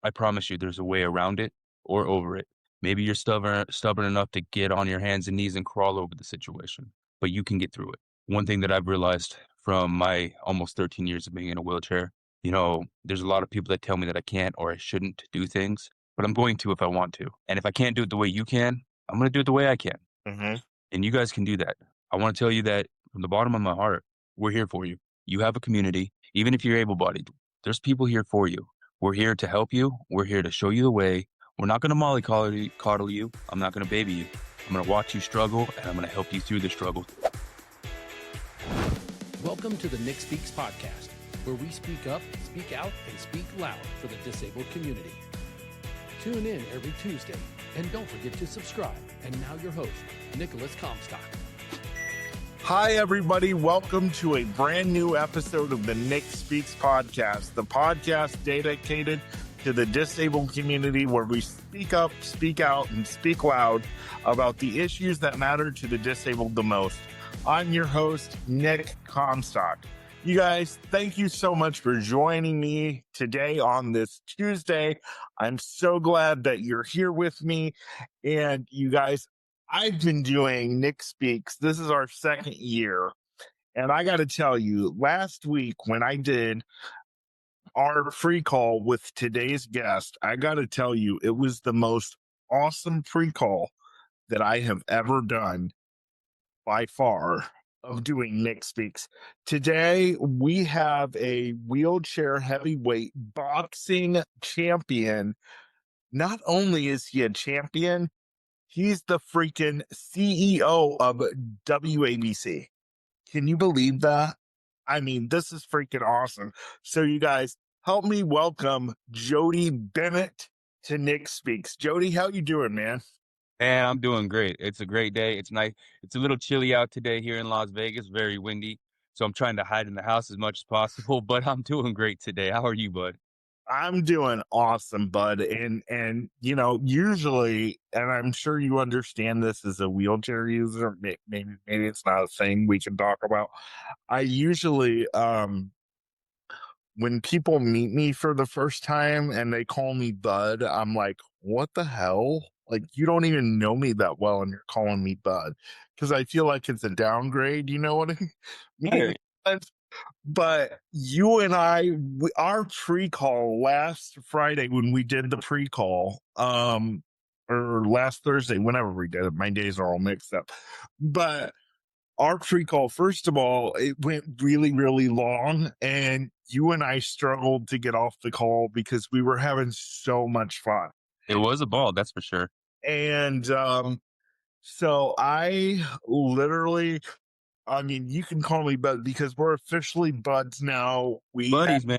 I promise you there's a way around it or over it. Maybe you're stubborn enough to get on your hands and knees and crawl over the situation, but you can get through it. One thing that I've realized from my almost 13 years of being in a wheelchair, there's a lot of people that tell me that I can't or I shouldn't do things, but I'm going to if I want to. And if I can't do it the way you can, I'm going to do it the way I can. Mm-hmm. And you guys can do that. I want to tell you that from the bottom of my heart, we're here for you. You have a community. Even if you're able-bodied, there's people here for you. We're here to help you. We're here to show you the way. We're not going to mollycoddle you. I'm not going to baby you. I'm going to watch you struggle, and I'm going to help you through the struggle. Welcome to the Nick Speaks podcast, where we speak up, speak out, and speak loud for the disabled community. Tune in every Tuesday, and don't forget to subscribe. And now your host, Nicolas Comstock. Hi, everybody. Welcome to a brand new episode of the Nick Speaks podcast, the podcast dedicated to the disabled community where we speak up, speak out, and speak loud about the issues that matter to the disabled the most. I'm your host, Nick Comstock. You guys, thank you so much for joining me today on this Tuesday. I'm so glad that you're here with me. And you guys, I've been doing Nick Speaks. This is our second year. And I got to tell you, last week when I did our free call with today's guest, I got to tell you, it was the most awesome free call that I have ever done by far of doing Nick Speaks. Today, we have a wheelchair heavyweight boxing champion. Not only is he a champion, he's the freaking CEO of WABC. Can you believe that? I mean, this is freaking awesome. So you guys, help me welcome Jody Bennett to Nick Speaks. Jody, how you doing, man? And I'm doing great. It's a great day. It's nice. It's a little chilly out today here in Las Vegas, very windy. So I'm trying to hide in the house as much as possible, but I'm doing great today. How are you, bud? I'm doing awesome, bud. And usually, and I'm sure you understand this as a wheelchair user, maybe it's not a thing we can talk about. I usually, when people meet me for the first time and they call me bud, I'm like, what the hell? Like, you don't even know me that well and you're calling me bud. Because I feel like it's a downgrade, you know what I mean? But you and our pre-call last Friday when we did the pre-call, or last Thursday, whenever we did it, my days are all mixed up. But our pre-call, first of all, it went really, really long, and you and I struggled to get off the call because we were having so much fun. It was a ball, that's for sure. And so I literally, I mean, you can call me bud because we're officially buds now. Buddies, man.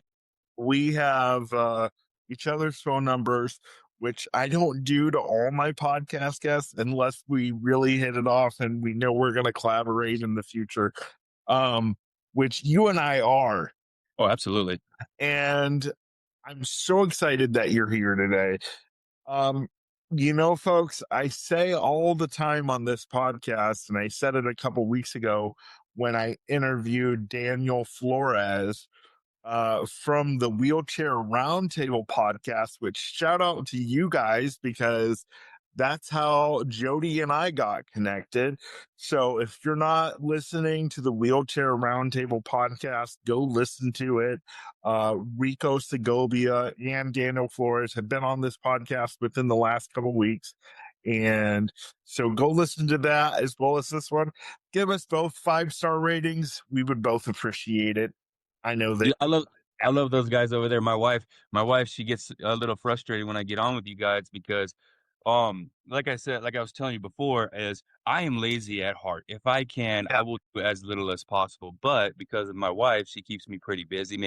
We have each other's phone numbers, which I don't do to all my podcast guests unless we really hit it off and we know we're going to collaborate in the future, which you and I are. Oh, absolutely. And I'm so excited that you're here today. Folks, I say all the time on this podcast, and I said it a couple weeks ago when I interviewed Daniel Flores from the Wheelchair Roundtable podcast, which shout out to you guys because that's how Jody and I got connected. So if you're not listening to the Wheelchair Roundtable podcast, go listen to it. Rico Segovia and Daniel Flores have been on this podcast within the last couple weeks. And so go listen to that as well as this one. Give us both 5-star ratings. We would both appreciate it. I know that. I love those guys over there. My wife, she gets a little frustrated when I get on with you guys because, like I was telling you before, is I am lazy at heart. If I can, I will do as little as possible. But because of my wife, she keeps me pretty busy.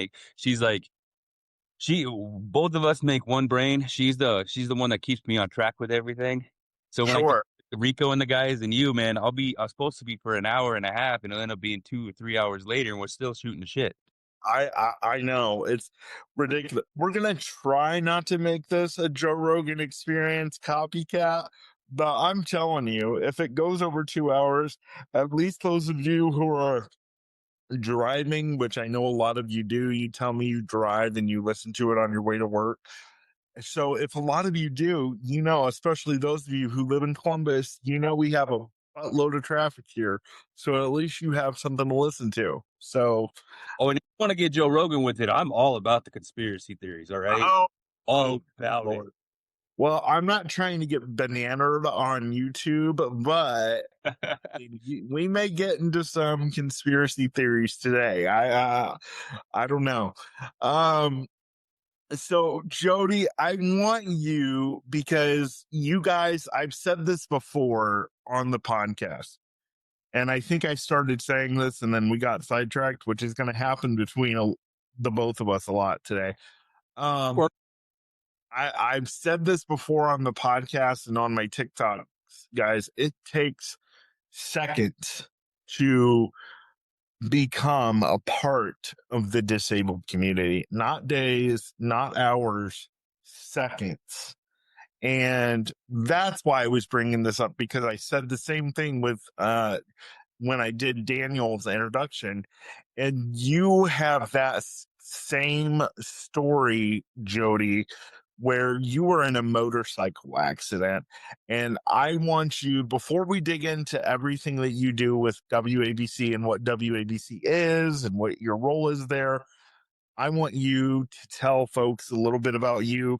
Both of us make one brain. She's the one that keeps me on track with everything. So when I get Rico and the guys and you, man, I was supposed to be for an hour and a half, and it'll end up being 2 or 3 hours later, and we're still shooting the shit. I know it's ridiculous. We're gonna try not to make this a Joe Rogan Experience copycat, but I'm telling you, if it goes over 2 hours, at least those of you who are driving, which I know a lot of you do, you tell me you drive and you listen to it on your way to work. So if a lot of you do, especially those of you who live in Columbus, we have a load of traffic here. So at least you have something to listen to. So, Oh, and if you want to get Joe Rogan with it, I'm all about the conspiracy theories. All right, oh, all about Lord. Well, I'm not trying to get bananaed on YouTube, but we may get into some conspiracy theories today. I don't know. Um, so Jody, I want you, because you guys, I've said this before on the podcast, and I think I started saying this and then we got sidetracked, which is going to happen between the both of us a lot today. Um, it. I've said this before on the podcast and on my TikToks, guys. It takes seconds to become a part of the disabled community, not days, not hours, seconds. And that's why I was bringing this up, because I said the same thing with when I did Daniel's introduction, and you have that same story, Jody, where you were in a motorcycle accident. And I want you, before we dig into everything that you do with WABC and what WABC is and what your role is there, I want you to tell folks a little bit about you,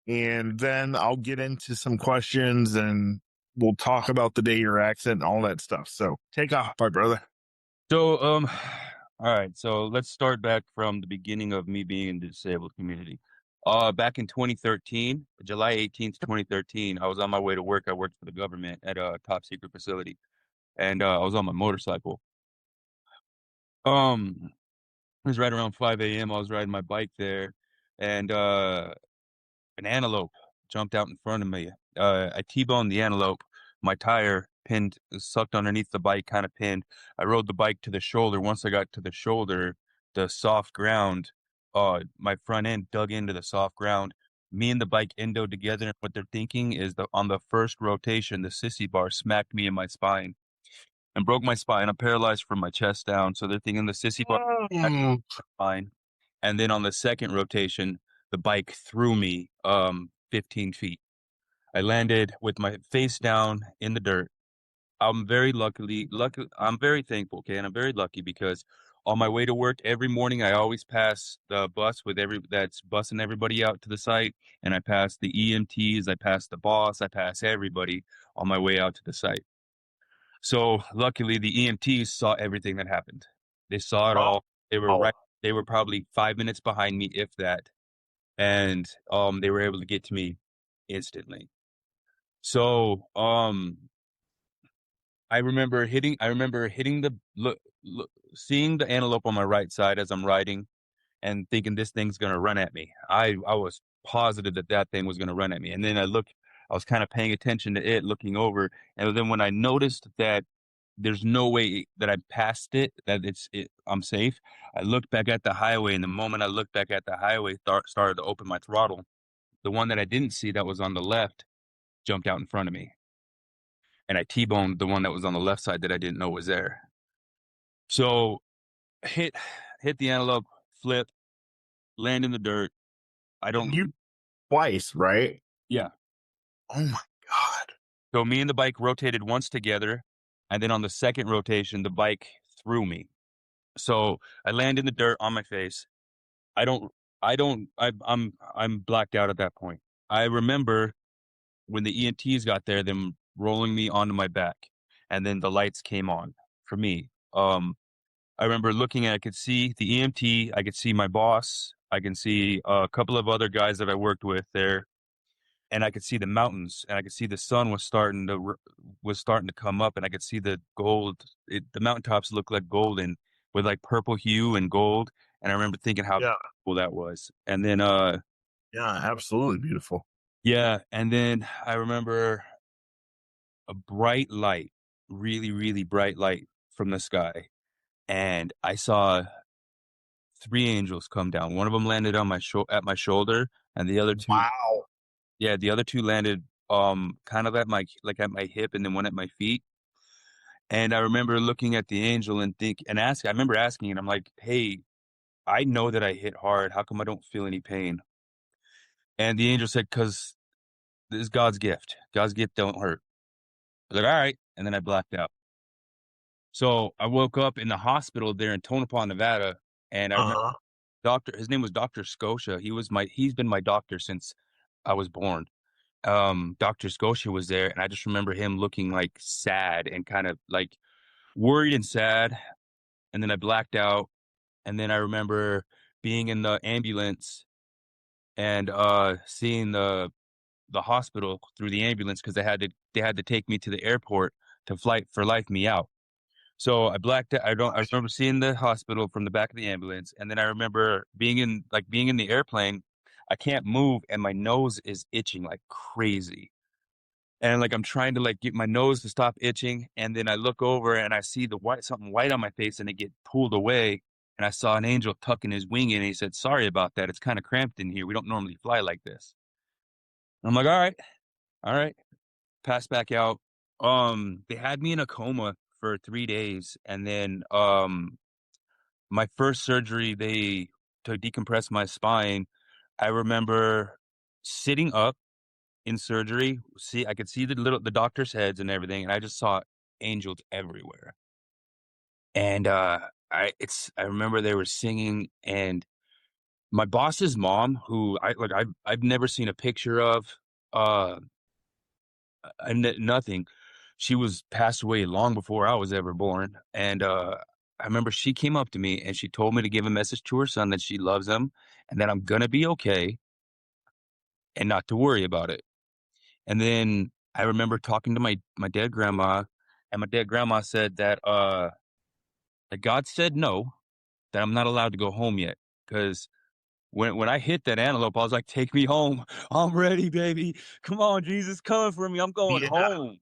and then I'll get into some questions and we'll talk about the day your accident and all that stuff. So take off, my brother. So, all right. So let's start back from the beginning of me being in the disabled community. Back in 2013, July 18th, 2013, I was on my way to work. I worked for the government at a top secret facility, and I was on my motorcycle. It was right around 5 a.m. I was riding my bike there, and an antelope jumped out in front of me. I T-boned the antelope. My tire pinned, sucked underneath the bike, kind of pinned. I rode the bike to the shoulder. Once I got to the shoulder, the soft ground, my front end dug into the soft ground. Me and the bike endoed together. And what they're thinking is that on the first rotation, the sissy bar smacked me in my spine and broke my spine. I'm paralyzed from my chest down. So they're thinking the sissy bar Mm. spine. And then on the second rotation, the bike threw me 15 feet. I landed with my face down in the dirt. I'm very lucky. I'm very thankful, okay, and I'm very lucky because on my way to work every morning, I always pass the bus with that's bussing everybody out to the site, and I pass the EMTs, I pass the boss, I pass everybody on my way out to the site. So luckily, the EMTs saw everything that happened. They saw it all. They were Oh, right. They were probably 5 minutes behind me, if that, and they were able to get to me instantly. So I remember hitting seeing the antelope on my right side as I'm riding and thinking this thing's gonna run at me. I was positive that that thing was gonna run at me, and then I was kind of paying attention to it, looking over, and then when I noticed that there's no way that I passed it, that I'm safe, I looked back at the highway, and the moment I looked back at the highway, started to open my throttle. The one that I didn't see that was on the left jumped out in front of me, and I T-boned the one that was on the left side that I didn't know was there. So hit hit the antelope, flip, land in the dirt. I and don't. you twice, right? Yeah. Oh my God. So me and the bike rotated once together, and then on the second rotation, the bike threw me. So I land in the dirt on my face. I don't. I don't. I'm blacked out at that point. I remember when the EMTs got there, them rolling me onto my back, and then the lights came on for me. I remember looking at, I could see the EMT, I could see my boss, I can see a couple of other guys that I worked with there, and I could see the mountains, and I could see the sun was starting to come up, and I could see the gold. The mountaintops looked like golden with like purple hue and gold, and I remember thinking how Yeah. cool that was. And then, Yeah. Absolutely beautiful. yeah, and then I remember a bright light, really, really bright light from the sky, and I saw three angels come down. One of them landed on at my shoulder, and the other two, Wow. yeah, the other two landed kind of at my hip, and then one at my feet. And I remember looking at the angel and I remember asking, and I'm like, "Hey, I know that I hit hard. How come I don't feel any pain?" And the angel said, because this is God's gift. God's gift don't hurt. I was like, all right. And then I blacked out. So I woke up in the hospital there in Tonopah, Nevada, and I remember Uh-huh. his name was Dr. Scotia. He's been my doctor since I was born. Dr. Scotia was there, and I just remember him looking like sad and kind of like worried and sad. And then I blacked out. And then I remember being in the ambulance and seeing the hospital through the ambulance because they had to take me to the airport to flight for life me out. So I blacked out. I remember seeing the hospital from the back of the ambulance, and then I remember being in the airplane. I can't move, and my nose is itching like crazy. And like I'm trying to like get my nose to stop itching, and then I look over and I see something white on my face, and it get pulled away. And I saw an angel tucking his wing in, and he said, "Sorry about that. It's kind of cramped in here. We don't normally fly like this." And I'm like, all right, pass back out. They had me in a coma for 3 days, and then my first surgery, they to decompress my spine. I remember sitting up in surgery. I could see the doctors' heads and everything, and I just saw angels everywhere. And I remember they were singing, and my boss's mom, who I've never seen a picture of, uh, nothing. She was passed away long before I was ever born, and I remember she came up to me and she told me to give a message to her son that she loves him and that I'm gonna be okay and not to worry about it. And then I remember talking to my dead grandma, and my dead grandma said that God said no, that I'm not allowed to go home yet. Because when I hit that antelope, I was like, "Take me home. I'm ready, baby. Come on, Jesus, coming for me. I'm going Yeah. home."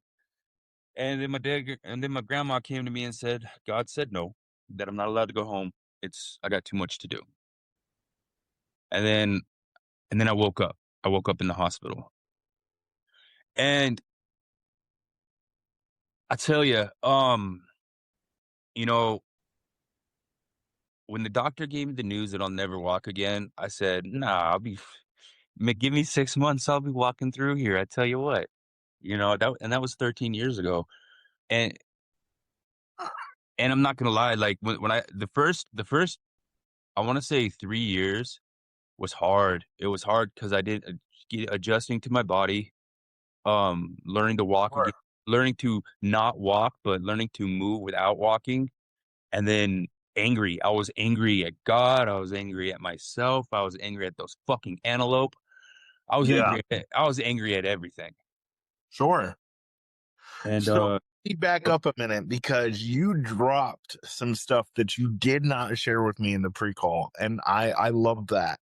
And then my grandma came to me and said, "God said no, that I'm not allowed to go home. I got too much to do." And then I woke up. I woke up in the hospital. And I tell you, you know, when the doctor gave me the news that I'll never walk again, I said, "Nah, give me 6 months. I'll be walking through here. I tell you what, that was 13 years ago." And, and I'm not going to lie. Like when the first, I want to say 3 years was hard. It was hard because I did adjusting to my body, learning to walk again, Sure. learning to not walk, but learning to move without walking. And then angry. I was angry at God. I was angry at myself. I was angry at those fucking antelope. Yeah. I was angry at everything. Sure. And So let me back up a minute because you dropped some stuff that you did not share with me in the pre-call, and I love that.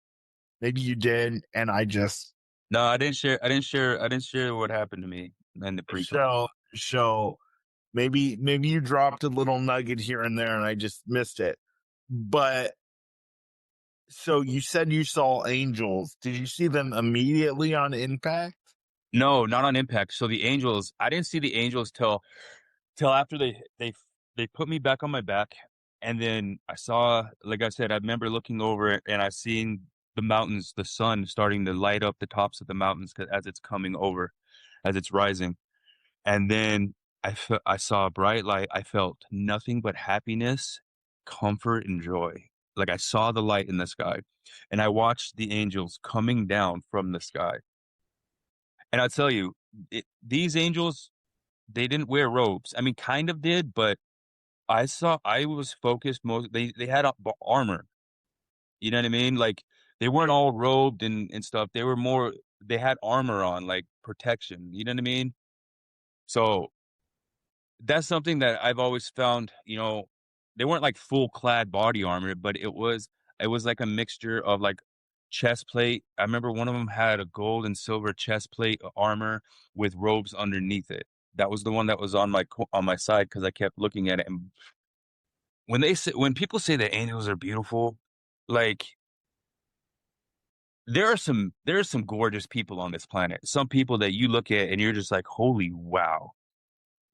Maybe you did, and no, I didn't share what happened to me in the pre-call. so maybe you dropped a little nugget here and there, and I just missed it. But so you said you saw angels. Did you see them immediately on impact? No, not on impact. So the angels, I didn't see the angels till after they put me back on my back, and then I saw, like I said, I remember looking over it and I seen the mountains, the sun starting to light up the tops of the mountains as it's coming over, as it's rising. And then I saw a bright light. I felt nothing but happiness, comfort, and joy. Like I saw the light in the sky, and I watched the angels coming down from the sky. And I tell you, these angels, they didn't wear robes. I mean, kind of did, but I was focused most. They had armor. You know what I mean? Like they weren't all robed and stuff. They had armor on, like protection. You know what I mean? So that's something that I've always found, they weren't like full clad body armor, but it was like a mixture of like chest plate. I remember one of them had a gold and silver chest plate armor with robes underneath it. That was the one that was on my side because I kept looking at it. And when people say that angels are beautiful, like there are some gorgeous people on this planet. Some people that you look at and you're just like, holy wow.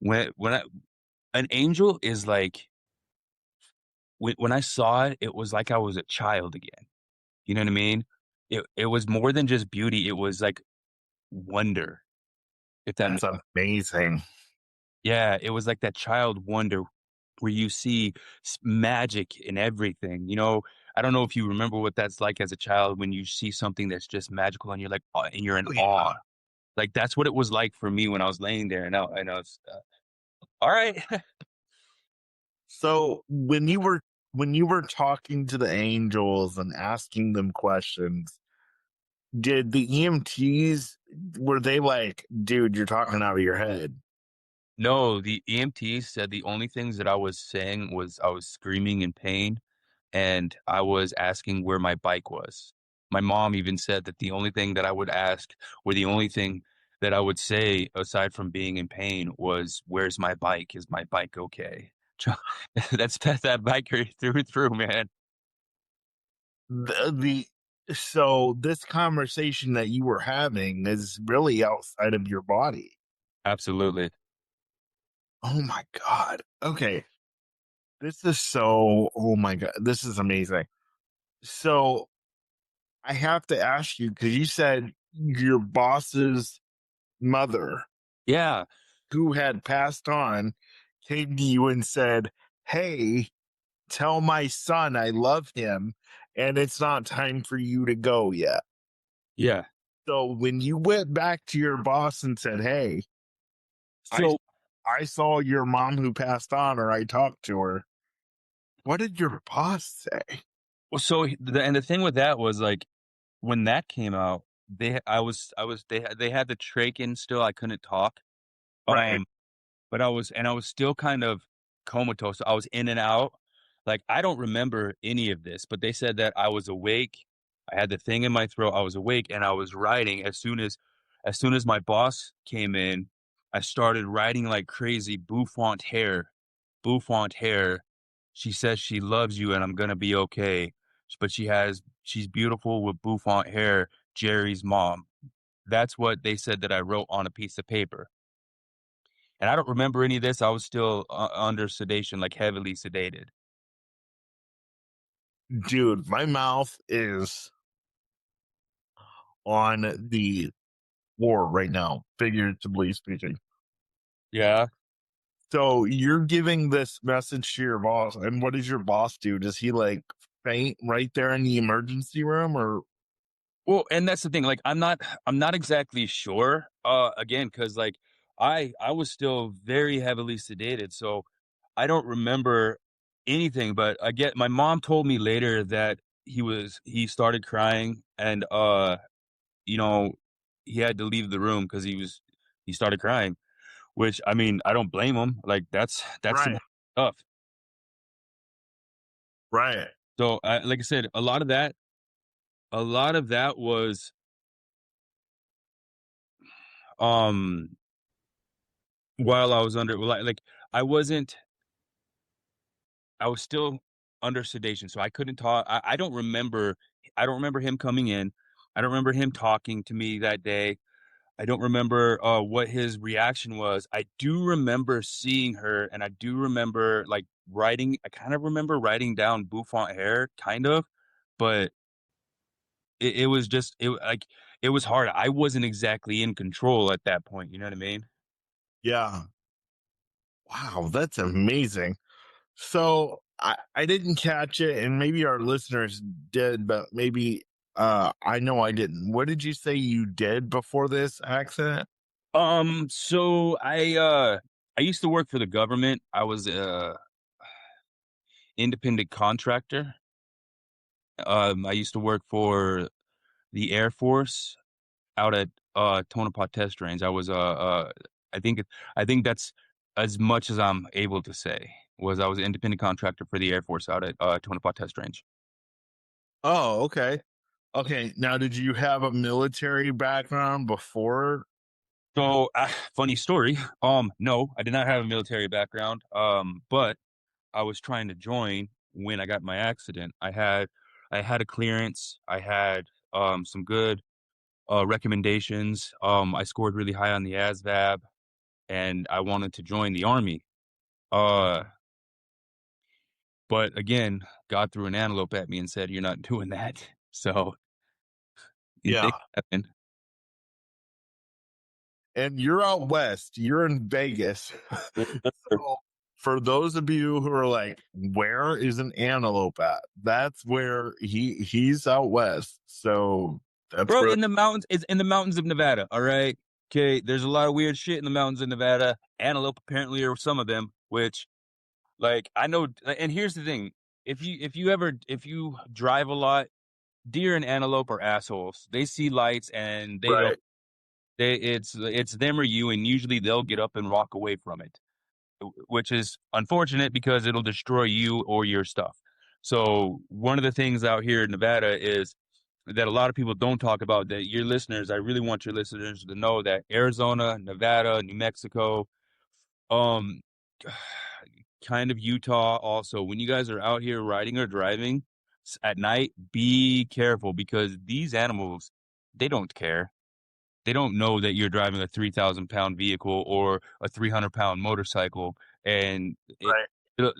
An angel is like when I saw it, it was like I was a child again. You know what I mean? it was more than just beauty. It was like wonder, if that That's makes amazing. yeah, it was like that child wonder where you see magic in everything. I don't know if you remember what that's like as a child when you see something that's just magical and you're like, and you're in Oh, awe. yeah. Like that's what it was like for me when I was laying there, and I was all right. So when you were talking to the angels and asking them questions, did the EMTs were they like, dude, you're talking out of your head? No, the EMT said the only things that I was saying was I was screaming in pain and I was asking where my bike was. My mom even said that the only thing that I would ask, or the only thing that I would say aside from being in pain was, "Where's my bike? Is my bike okay?" That's that biker through and through, man. So this conversation that you were having is really outside of your body. Absolutely. Oh my god. Okay. This is so oh my god. This is amazing. So I have to ask you because you said your boss's mother, Yeah. who had passed on, came to you and said, "Hey, tell my son I love him and it's not time for you to go yet." Yeah. So when you went back to your boss and said, "Hey, I So I saw your mom who passed on, or I talked to her," what did your boss say? and the thing with that was like when that came out, they had the trach in still. I couldn't talk. Right, Um But I was still kind of comatose. I was in and out. Like, I don't remember any of this, but they said that I was awake. I had the thing in my throat. I was awake and I was writing as soon as my boss came in, I started writing like crazy, bouffant hair, bouffant hair. She says she loves you and I'm gonna be okay. But she's beautiful with bouffant hair, Jerry's mom. That's what they said that I wrote on a piece of paper. And I don't remember any of this. I was still under sedation, like heavily sedated. dude, my mouth is on the floor right now, figuratively speaking. Yeah. So you're giving this message to your boss, and what does your boss do? Does he like faint right there in the emergency room, or Well, and that's the thing. Like, I'm not exactly sure. Again, because like I was still very heavily sedated, so I don't remember anything. But I get my mom told me later that he started crying, and you know, he had to leave the room because he started crying. Which I mean, I don't blame him. Like that's some right, stuff. right? So, like I said, a lot of that was, um, while I was under like, I wasn't I was still under sedation, so I couldn't talk. I don't remember him coming in. I don't remember him talking to me that day. I don't remember, what his reaction was. I do remember seeing her, and I do remember, like, I kind of remember writing down bouffant hair, kind of, but it was just like, it was hard. I wasn't exactly in control at that point, you know what I mean? Yeah. Wow, that's amazing. So I didn't catch it, and maybe our listeners did, but maybe I know I didn't. What did you say you did before this accident? So I used to work for the government. I was a independent contractor. I used to work for the Air Force out at Tonopah Test Range. I think I think that's as much as I'm able to say. Was I was an independent contractor for the Air Force out at Tonopah Test Range. Oh, okay. Okay. Now, did you have a military background before? So, funny story. No, I did not have a military background. But I was trying to join when I got my accident. I had a clearance. I had some good recommendations. I scored really high on the ASVAB, and I wanted to join the army. Uh, but again, God threw an antelope at me and said, "You're not doing that." So Yeah. Things happen. And you're out west, you're in Vegas. So for those of you who are like, where is an antelope at? That's where he's out west. So that's Bro, where in the mountains, it's in the mountains of Nevada. All right. Okay. There's a lot of weird shit in the mountains of Nevada. Antelope apparently are some of them, which like I know. And here's the thing: if you drive a lot, deer and antelope are assholes. They see lights and they don't. right, It's them or you, and usually they'll get up and walk away from it, which is unfortunate because it'll destroy you or your stuff. So one of the things out here in Nevada is that a lot of people don't talk about, that your listeners, I really want your listeners to know that Arizona, Nevada, New Mexico, um kind of Utah also, when you guys are out here riding or driving at night, be careful because these animals, they don't care. They don't know that you're driving a 3,000-pound vehicle or a 300-pound motorcycle, and right, it'll-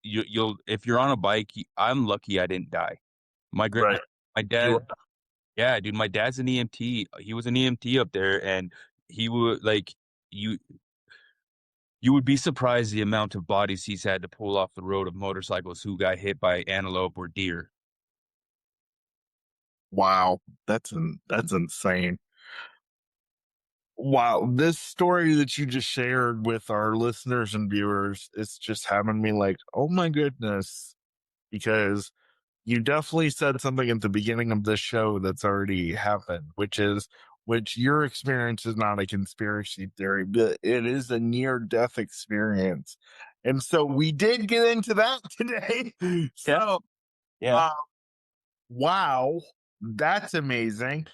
you'll if you're on a bike. I'm lucky I didn't die. My right. my You dad, yeah, dude, my dad's an EMT. He was an EMT up there, and he would like you. You would be surprised the amount of bodies he's had to pull off the road of motorcycles who got hit by antelope or deer. wow, that's insane. Wow, this story that you just shared with our listeners and viewers is just having me like, oh my goodness, because you definitely said something at the beginning of this show that's already happened, which your experience is not a conspiracy theory, but it is a near death experience. And so we did get into that today. Yeah, So, yeah. uh, wow, that's amazing.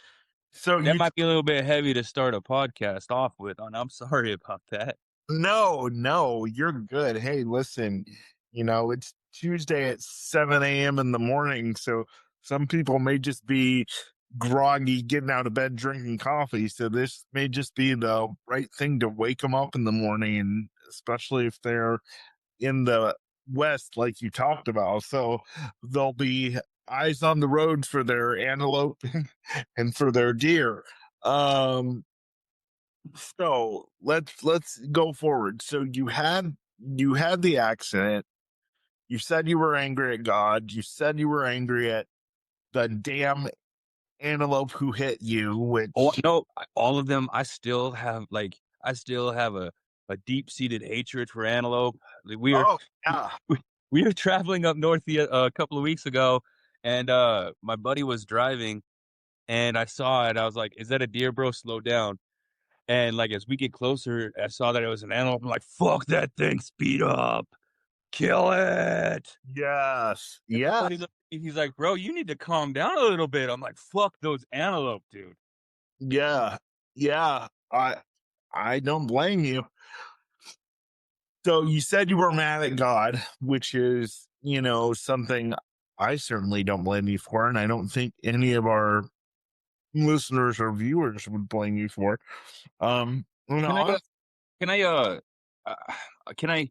So That you might be a little bit heavy to start a podcast off with, and I'm sorry about that. No, you're good. Hey, listen, it's Tuesday at 7 a.m. in the morning, so some people may just be groggy getting out of bed drinking coffee. So this may just be the right thing to wake them up in the morning, and especially if they're in the West, like you talked about. So they'll be eyes on the road for their antelope and for their deer. Um, so let's go forward. So you had the accident. You said you were angry at God. You said you were angry at the damn antelope who hit you, Oh which no, all of them. I still have a deep seated hatred for antelope. Like, oh yeah. we were traveling up north a couple of weeks ago, and my buddy was driving, and I saw it. I was like, "Is that a deer, bro? Slow down." And like as we get closer, I saw that it was an antelope. I'm like, "Fuck that thing! Speed up, kill it!" Yes. And my Yes. buddy looked at me, he's like, "Bro, you need to calm down a little bit." I'm like, "Fuck those antelope, dude." Yeah. Yeah. I don't blame you. So you said you were mad at God, which is, something I certainly don't blame you for, and I don't think any of our listeners or viewers would blame you for. Can I, Honest, can I, uh, can I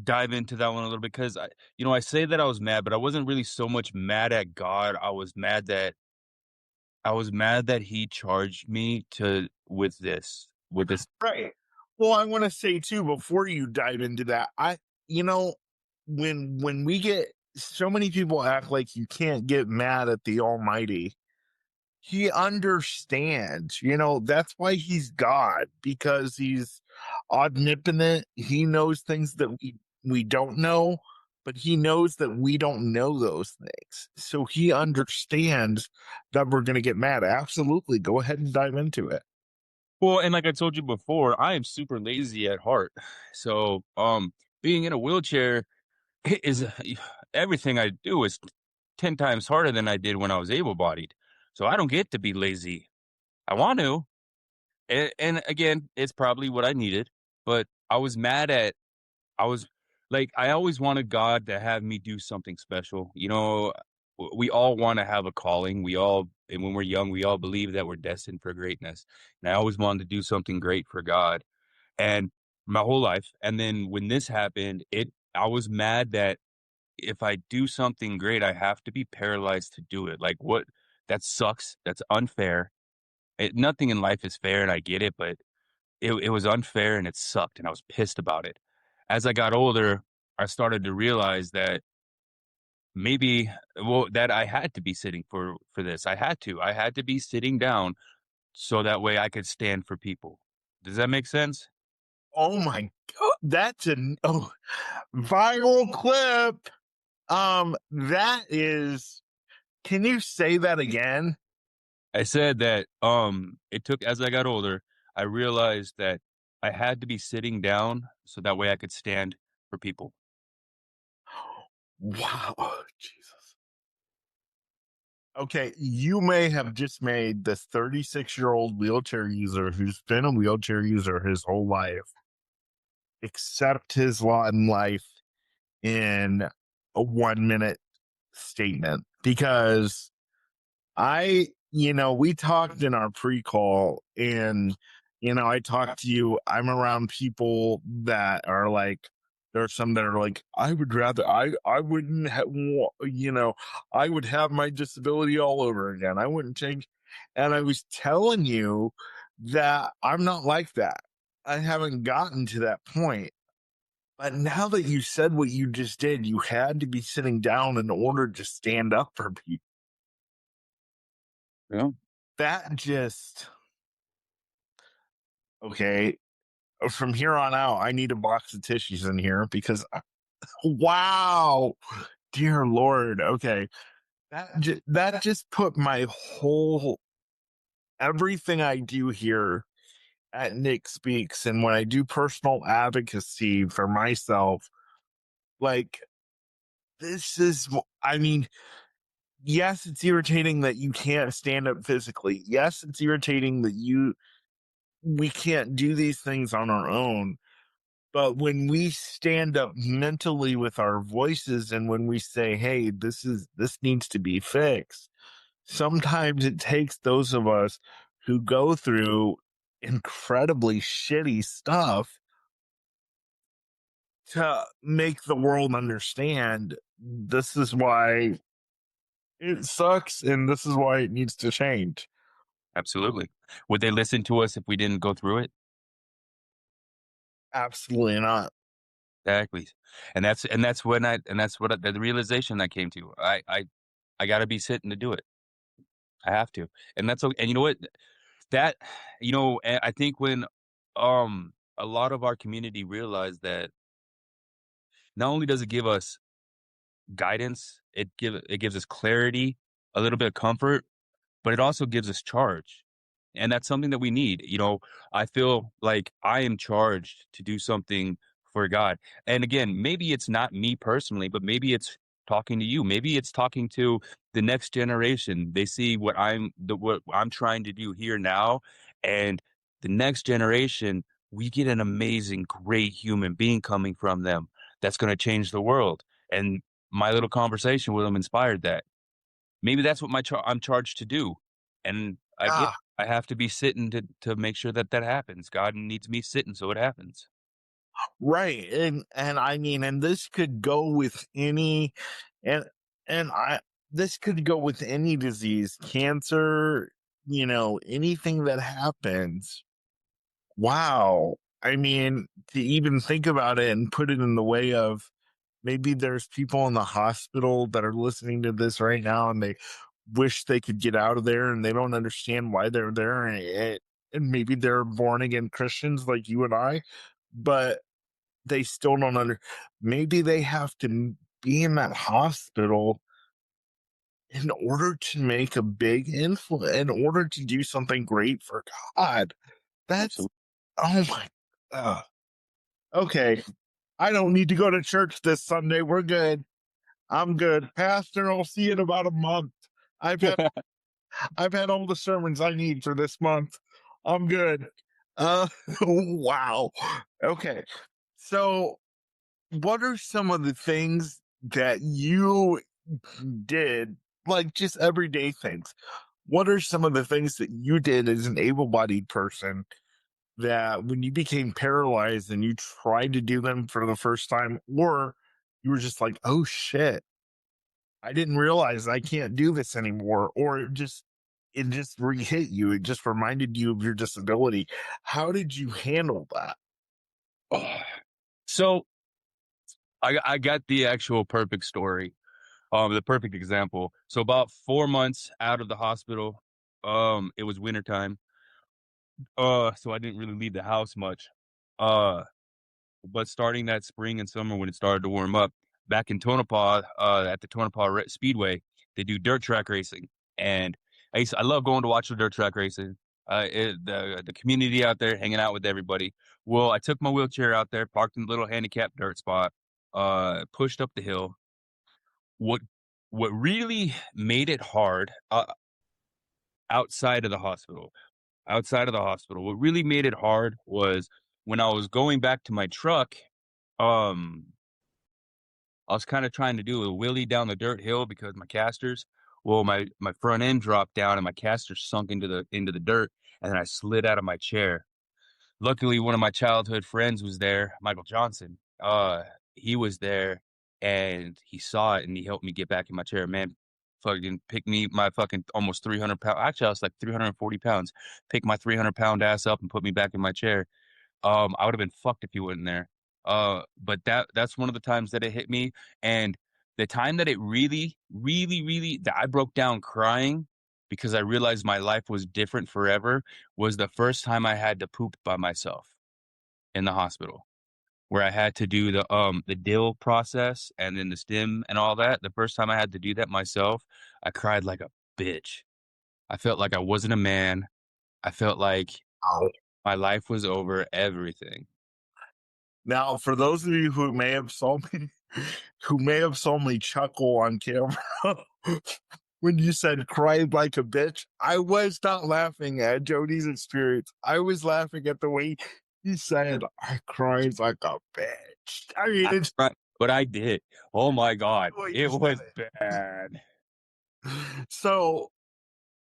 dive into that one a little bit? Because I say that I was mad, but I wasn't really so much mad at God. I was mad that he charged me with this. right. Well, I want to say too, before you dive into that, you know, when we get so many people act like you can't get mad at the Almighty. He understands, that's why he's God, because he's omnipotent. He knows things that we don't know, but he knows that we don't know those things. So he understands that we're going to get mad. Absolutely. Go ahead and dive into it. Well, and like I told you before, I am super lazy at heart. So, being in a wheelchair is everything I do is 10 times harder than I did when I was able-bodied. So I don't get to be lazy. I want to. And again, it's probably what I needed, but I was like, I always wanted God to have me do something special. We all want to have a calling. And when we're young, we all believe that we're destined for greatness. And I always wanted to do something great for God and my whole life. And then when this happened, I was mad that if I do something great, I have to be paralyzed to do it. Like what? That sucks. That's unfair. Nothing in life is fair, and I get it, but it was unfair and it sucked, and I was pissed about it. As I got older, I started to realize that maybe, well, that I had to be sitting for this. I had to be sitting down so that way I could stand for people. Does that make sense? Oh my god, that's viral clip. That is. Can you say that again? I said that it took as I got older, I realized that I had to be sitting down so that way I could stand for people. Wow, Jesus. Okay, you may have just made this 36-year-old wheelchair user who's been a wheelchair user his whole life accept his lot in life in a 1 minute statement because we talked in our pre-call and, I talked to you. I'm around people that are like, there are some that are like, I would rather, I wouldn't have, I would have my disability all over again. I wouldn't change. And I was telling you that I'm not like that. I haven't gotten to that point. But now that you said what you just did, you had to be sitting down in order to stand up for people. Yeah. That just okay. From here on out, I need a box of tissues in here because wow, dear Lord. Okay, that just put my whole everything I do here at Nick Speaks and when I do personal advocacy for myself, like this is. I mean, yes, it's irritating that you can't stand up physically. Yes, it's irritating that we can't do these things on our own. But when we stand up mentally with our voices and when we say, hey, this needs to be fixed, sometimes it takes those of us who go through incredibly shitty stuff to make the world understand this is why it sucks and this is why it needs to change. Absolutely. Would they listen to us if we didn't go through it? Absolutely not. Exactly. That's what the realization I came to. I got to be sitting to do it. I have to. And that's okay. And you know what? That I think when a lot of our community realized that not only does it give us guidance, it gives us clarity, a little bit of comfort, but it also gives us charge. And that's something that we need. I feel like I am charged to do something for God. And again, maybe it's not me personally, but maybe it's talking to you. Maybe it's talking to the next generation. They see what I'm trying to do here now, and the next generation, we get an amazing, great human being coming from them that's going to change the world. And my little conversation with them inspired that. Maybe that's what I'm charged to do, and Yeah. I have to be sitting to make sure that that happens. God needs me sitting so it happens. Right. And I mean, and this could go with any and and I this could go with any disease, cancer, anything that happens. Wow. I mean, to even think about it and put it in the way of maybe there's people in the hospital that are listening to this right now and they wish they could get out of there and they don't understand why they're there and maybe they're born again Christians like you and I, but they still don't maybe they have to be in that hospital in order to make a big influence, in order to do something great for God. That's Absolutely. oh my okay. I don't need to go to church this Sunday. We're good. I'm good. Pastor, I'll see you in about a month. I've had I've had all the sermons I need for this month. I'm good. Uh wow. Okay. So what are some of the things that you did, like just everyday things? What are some of the things that you did as an able bodied person that when you became paralyzed and you tried to do them for the first time, or you were just like, oh shit? I didn't realize I can't do this anymore. Or it just re-hit you. It just reminded you of your disability. How did you handle that? Oh. So I got the actual perfect story, the perfect example. So about 4 months out of the hospital, it was wintertime. So I didn't really leave the house much. Uh, but starting that spring and summer when it started to warm up, back in Tonopah, at the Speedway, they do dirt track racing, and I love going to watch the dirt track racing. The community out there, hanging out with everybody. Well, I took my wheelchair out there, parked in the little handicapped dirt spot, pushed up the hill. What what really made it hard, outside of the hospital, what really made it hard was when I was going back to my truck. Um, I was kind of trying to do a wheelie down the dirt hill because my casters, well, my front end dropped down and my casters sunk into the dirt, and then I slid out of my chair. Luckily, one of my childhood friends was there, Michael Johnson. He was there and he saw it and he helped me get back in my chair. Man, fucking picked me my fucking almost 300 pound. Actually, I was like 340 pounds. Picked my 300-pound ass up and put me back in my chair. I would have been fucked if he wasn't there. But that's one of the times that it hit me, and the time that it really, really, really that I broke down crying because I realized my life was different forever was the first time I had to poop by myself in the hospital, where I had to do the dill process and then the stim and all that. The first time I had to do that myself, I cried like a bitch. I felt like I wasn't a man. I felt like Ow. my life was over, everything. Now, for those of you who may have saw me, who may have saw me chuckle on camera when you said "cried like a bitch," I was not laughing at Jody's experience. I was laughing at the way he said, "I cried like a bitch." I mean, it's Right, but I did. Oh my god, the way you it said was bad. it. So,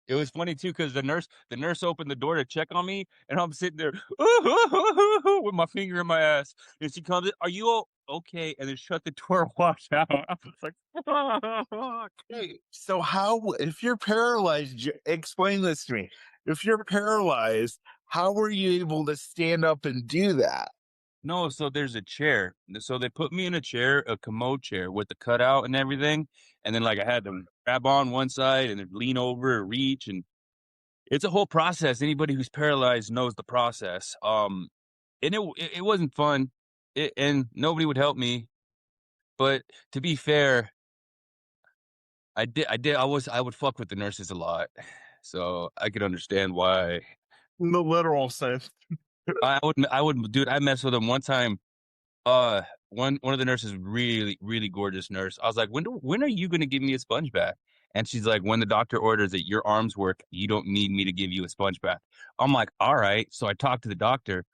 It was funny too because the nurse opened the door to check on me, and I'm sitting there with my finger in my ass, and she comes in, "Are you okay?" And then shut the door and walked out. I was like, "Fuck." hey, so how, if you're paralyzed, explain this to me. If you're paralyzed, how were you able to stand up and do that? No, so there's a chair. So they put me in a chair, a commode chair with the cutout and everything, and then like I had to grab on one side and then lean over, reach, and it's a whole process. Anybody who's paralyzed knows the process. And it wasn't fun, and nobody would help me. But to be fair, I would fuck with the nurses a lot, so I could understand why. In the literal sense. I would, dude. I messed with them one time. Uh, one of the nurses, really really gorgeous nurse. I was like, when are you gonna give me a sponge bath? And she's like, when the doctor orders it, your arms work. You don't need me to give you a sponge bath. I'm like, all right. So I talked to the doctor,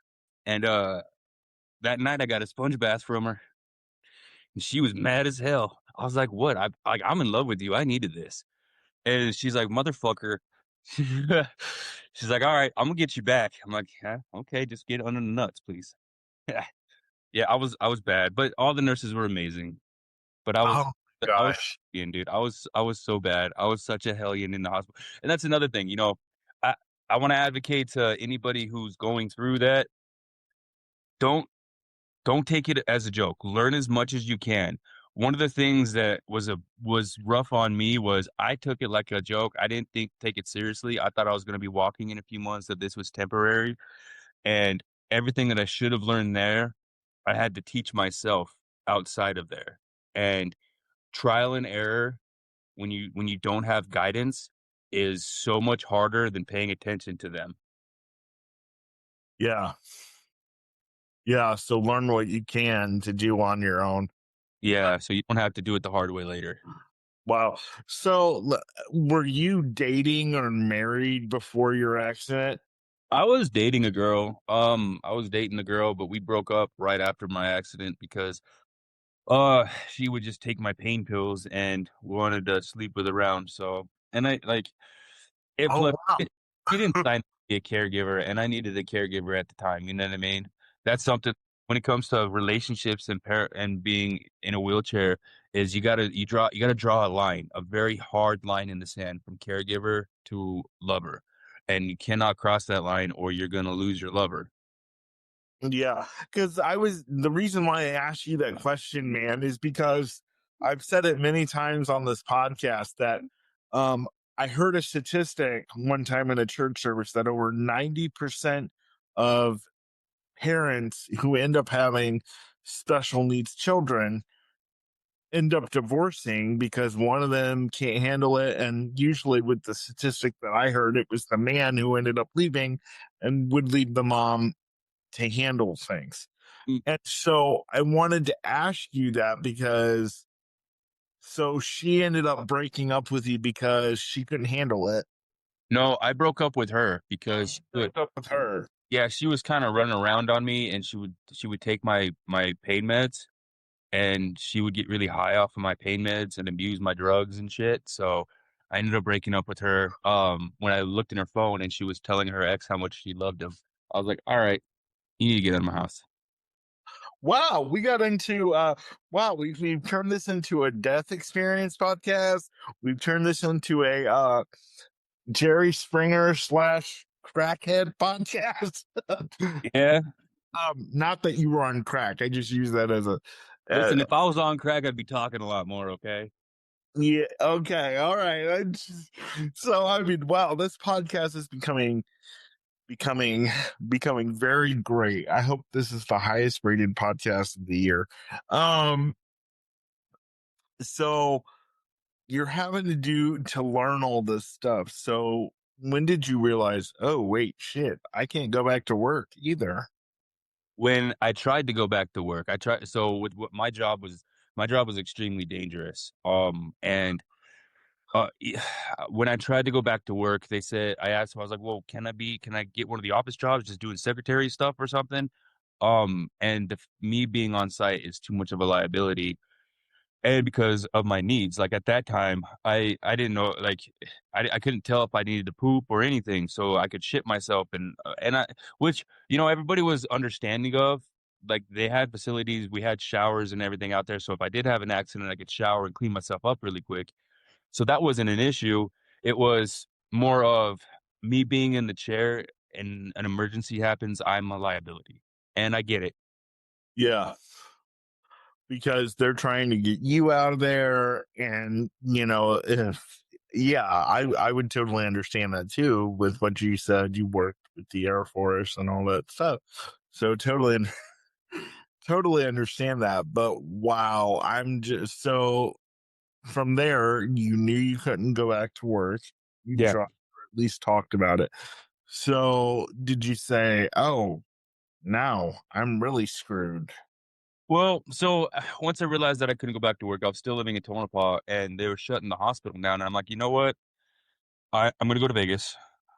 and that night I got a sponge bath from her. And she was mad as hell. I was like, "What? I'm in love with you. I needed this." And she's like, "Motherfucker." She's like, "All right, I'm gonna get you back." I'm like, "Yeah, okay, just get under the nuts, please." Yeah, I was bad, but all the nurses were amazing. But I was Oh I was gosh. hellion, dude. I was so bad. I was such a hellion in the hospital. And that's another thing, I I want to advocate to anybody who's going through that. Don't Don't take it as a joke. Learn as much as you can. One of the things that was rough on me was I took it like a joke. I didn't take it seriously. I thought I was going to be walking in a few months, that this was temporary, and everything that I should have learned there, I had to teach myself outside of there. And trial and error, when you don't have guidance, is so much harder than paying attention to them. Yeah. Yeah. So learn what you can to do on your own. Yeah, so you don't have to do it the hard way later. Wow. So were you dating or married before your accident? I was dating a girl. But we broke up right after my accident because she would just take my pain pills and wanted to sleep with around. So, and I like it Oh, plus wow. she didn't sign up to be a caregiver, and I needed a caregiver at the time, you know what I mean? That's something when it comes to relationships and being in a wheelchair is you gotta draw a line, a very hard line in the sand from caregiver to lover. And you cannot cross that line or you're gonna lose your lover. Yeah, because the reason why I asked you that question, man, is because I've said it many times on this podcast that um, I heard a statistic one time in a church service that over 90% of parents who end up having special needs children end up divorcing because one of them can't handle it. And usually, with the statistic that I heard, it was the man who ended up leaving and would leave the mom to handle things. Mm. And so I wanted to ask you that because so she ended up breaking up with you because she couldn't handle it. No, I broke up with her because Broke up with her. yeah, she was kind of running around on me and she would take my pain meds and she would get really high off of my pain meds and abuse my drugs and shit. So I ended up breaking up with her. When I looked in her phone and she was telling her ex how much she loved him, I was like, all right, you need to get out of my house. Wow, we got into wow, we've turned this into a death experience podcast. We've turned this into a Jerry Springer slash crackhead podcast. Yeah. Not that you were on crack. I just use that as a Listen, if I was on crack, I'd be talking a lot more, okay? yeah, okay, all right. So I mean, wow, this podcast is becoming becoming very great. I hope this is the highest rated podcast of the year. Um, so you're having to learn all this stuff. So when did you realize, oh wait, shit, I can't go back to work either? When I tried to go back to work, so with what my job was extremely dangerous. And yeah, when I tried to go back to work, they said I asked them, I was like, "Well, can I get one of the office jobs, just doing secretary stuff or something?" And me being on site is too much of a liability, and because of my needs, like at that time, I didn't know, like I couldn't tell if I needed to poop or anything, so I could shit myself, and I which everybody was understanding of. Like they had facilities, we had showers and everything out there, so if I did have an accident, I could shower and clean myself up really quick. So that wasn't an issue. It was more of me being in the chair and an emergency happens, I'm a liability. And I get it. Yeah, because they're trying to get you out of there, and if yeah, I would totally understand that too. With what you said, you worked with the Air Force and all that stuff, so totally understand that. But wow, I'm just so from there, you knew you couldn't go back to work. You Yeah. tried, or at least talked about it. So did you say, oh, now I'm really screwed? Well, so once I realized that I couldn't go back to work, I was still living in Tonopah and they were shutting the hospital down. And I'm like, you know what? I'm gonna go to Vegas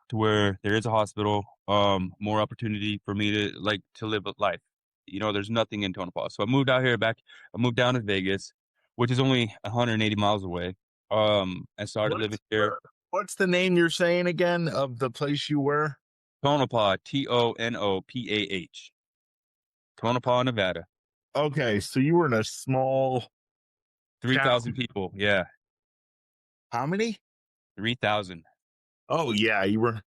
to where there is a hospital, more opportunity for me to live a life. There's nothing in Tonopah. So I moved down to Vegas, which is only 180 miles away. And started living here. What's the name you're saying again of the place you were? Tonopah, Tonopah. Tonopah, Nevada. Okay, so you were in a small 3,000 town. people. Yeah. How many? 3,000. Oh yeah, you were.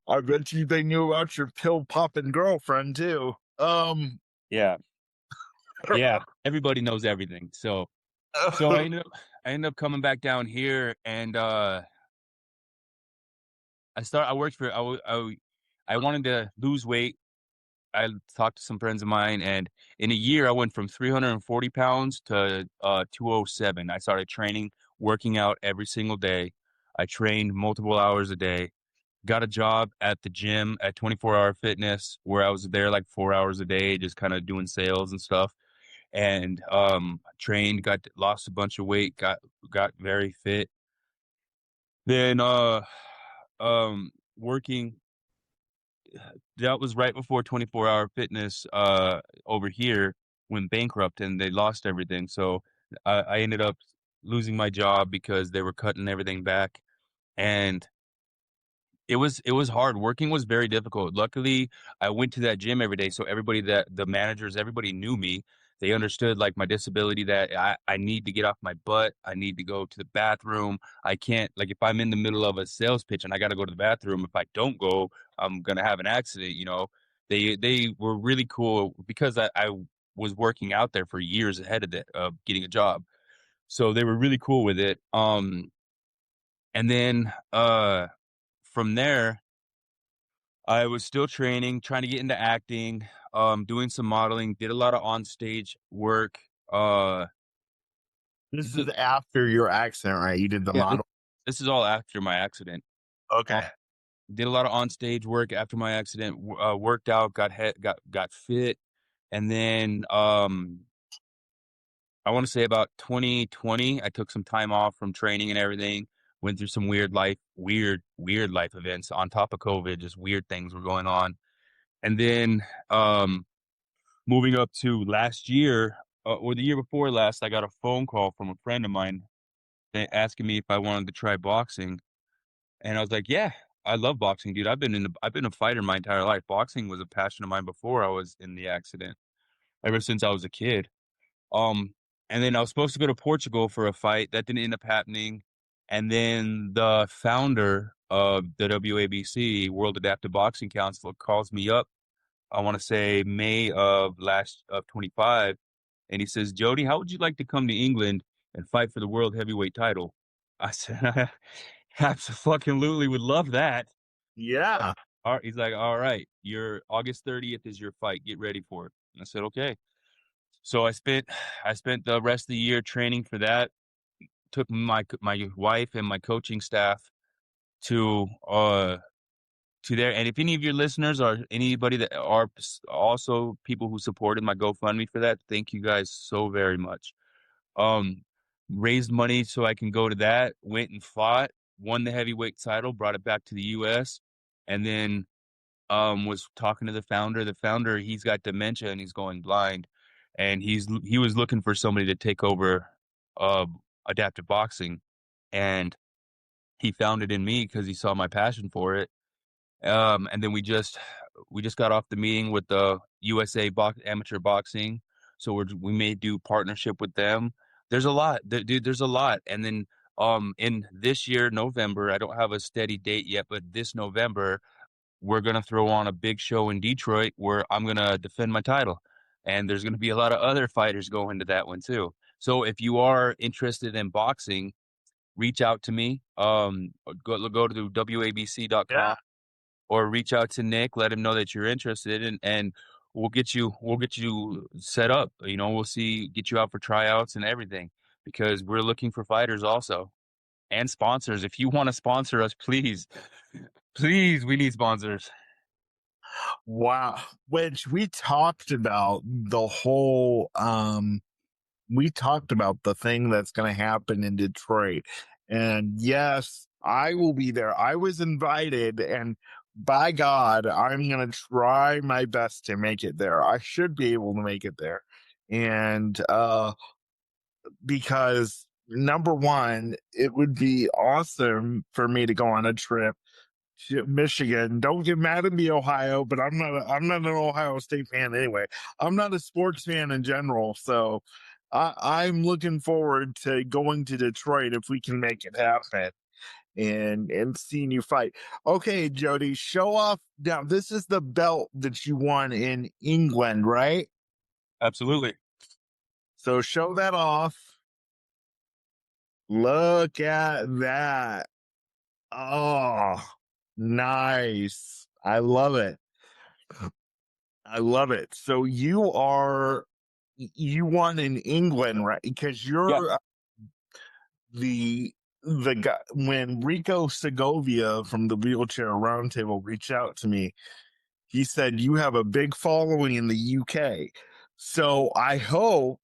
I bet you they knew about your pill popping girlfriend too. Yeah. Yeah. Everybody knows everything. So I ended up coming back down here and I worked for I wanted to lose weight. I talked to some friends of mine, and in a year, I went from 340 pounds to 207. I started training, working out every single day. I trained multiple hours a day. Got a job at the gym at 24 Hour Fitness, where I was there like 4 hours a day, just kind of doing sales and stuff. And trained, lost a bunch of weight, got very fit. Then working that was right before 24 Hour Fitness over here went bankrupt and they lost everything. So I ended up losing my job because they were cutting everything back. And It was hard. Working was very difficult. Luckily, I went to that gym every day, so everybody that the managers, everybody knew me. They understood like my disability that I need to get off my butt. I need to go to the bathroom. I can't like if I'm in the middle of a sales pitch and I got to go to the bathroom, if I don't go, I'm gonna have an accident, you know. They were really cool because I was working out there for years ahead of getting a job. So they were really cool with it. And then from there I was still training, trying to get into acting, doing some modeling, did a lot of on stage work. Uh, This is after your accident, right? You did the yeah, model. this is all after my accident. Okay. Did a lot of on stage work after my accident. Worked out, got fit, and then I want to say about 2020, I took some time off from training and everything. Went through some weird life events on top of COVID. Just weird things were going on, and then moving up to last year or the year before last, I got a phone call from a friend of mine asking me if I wanted to try boxing, and I was like, "Yeah, I love boxing, dude. I've been a fighter my entire life. Boxing was a passion of mine before I was in the accident, ever since I was a kid." Um, and then I was supposed to go to Portugal for a fight that didn't end up happening, and then the founder of the WABC World Adaptive Boxing Council calls me up. I want to say May of 25. And he says, Jody, how would you like to come to England and fight for the world heavyweight title? I said, I absolutely would love that. Yeah. All right. He's like, all right, your August 30th is your fight. Get ready for it. And I said, okay. So I spent the rest of the year training for that. Took my wife and my coaching staff to there. And if any of your listeners or anybody that are also people who supported my GoFundMe for that, thank you guys so very much. Um, Raised money so I can go to that, went and fought, won the heavyweight title, brought it back to the US, and then was talking to the founder. The founder, he's got dementia and he's going blind. And he was looking for somebody to take over uh adaptive boxing. And he found it in me because he saw my passion for it. And then we just got off the meeting with the USA Amateur Boxing, so we may do partnership with them. There's a lot, dude. There's a lot, and then in this year November, I don't have a steady date yet, but this November we're gonna throw on a big show in Detroit where I'm gonna defend my title, and there's gonna be a lot of other fighters going to that one too. So if you are interested in boxing, reach out to me. Go to wabc.com Yeah. or reach out to Nick, let him know that you're interested and we'll get you set up. You know, get you out for tryouts and everything because we're looking for fighters also and sponsors. If you want to sponsor us, please, please, we need sponsors. Wow. Which we talked about the whole we talked about the thing that's going to happen in Detroit. And yes, I will be there. I was invited, and by God, I'm going to try my best to make it there. I should be able to make it there. And because number one, it would be awesome for me to go on a trip to Michigan. Don't get mad at me, Ohio, but I'm not an Ohio State fan anyway. I'm not a sports fan in general, so I'm looking forward to going to Detroit if we can make it happen and seeing you fight. Okay, Jody, show off. Now, this is the belt that you won in England, right? Absolutely. So show that off. Look at that. Oh, nice. I love it. I love it. So you won in England, right? Because Yeah, you're the guy when Rico Segovia from the Wheelchair Roundtable reached out to me, he said you have a big following in the UK. So I hope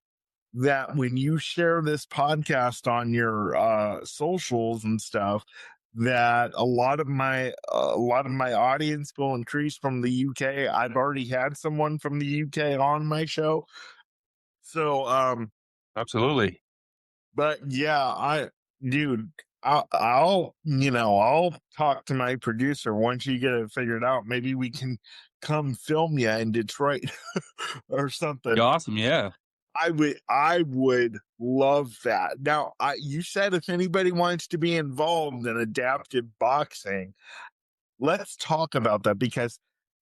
that when you share this podcast on your socials and stuff, that a lot of my audience will increase from the UK. I've already had someone from the UK on my show. So absolutely. but yeah, dude, I'll talk to my producer once you get it figured out. Maybe we can come film you in Detroit or something. Awesome. Yeah. I would love that. Now, you said if anybody wants to be involved in adaptive boxing, let's talk about that because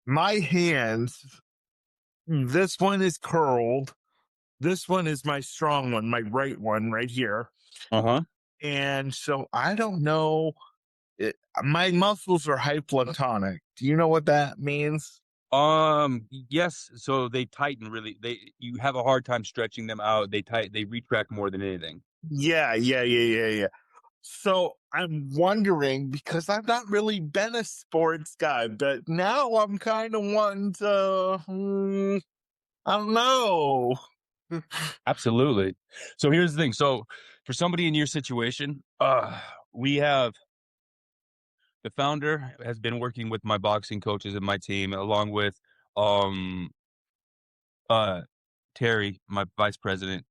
my hands, this one is curled. This one is my strong one, my right one right here. Uh-huh. And so I don't know. My muscles are hypotonic. Do you know what that means? Yes. So they tighten really. You have a hard time stretching them out. They retract more than anything. Yeah. So I'm wondering because I've not really been a sports guy, but now I'm kind of wanting to. I don't know. Absolutely. So here's the thing. So for somebody in your situation, we have the founder has been working with my boxing coaches and my team, along with um uh Terry, my vice president.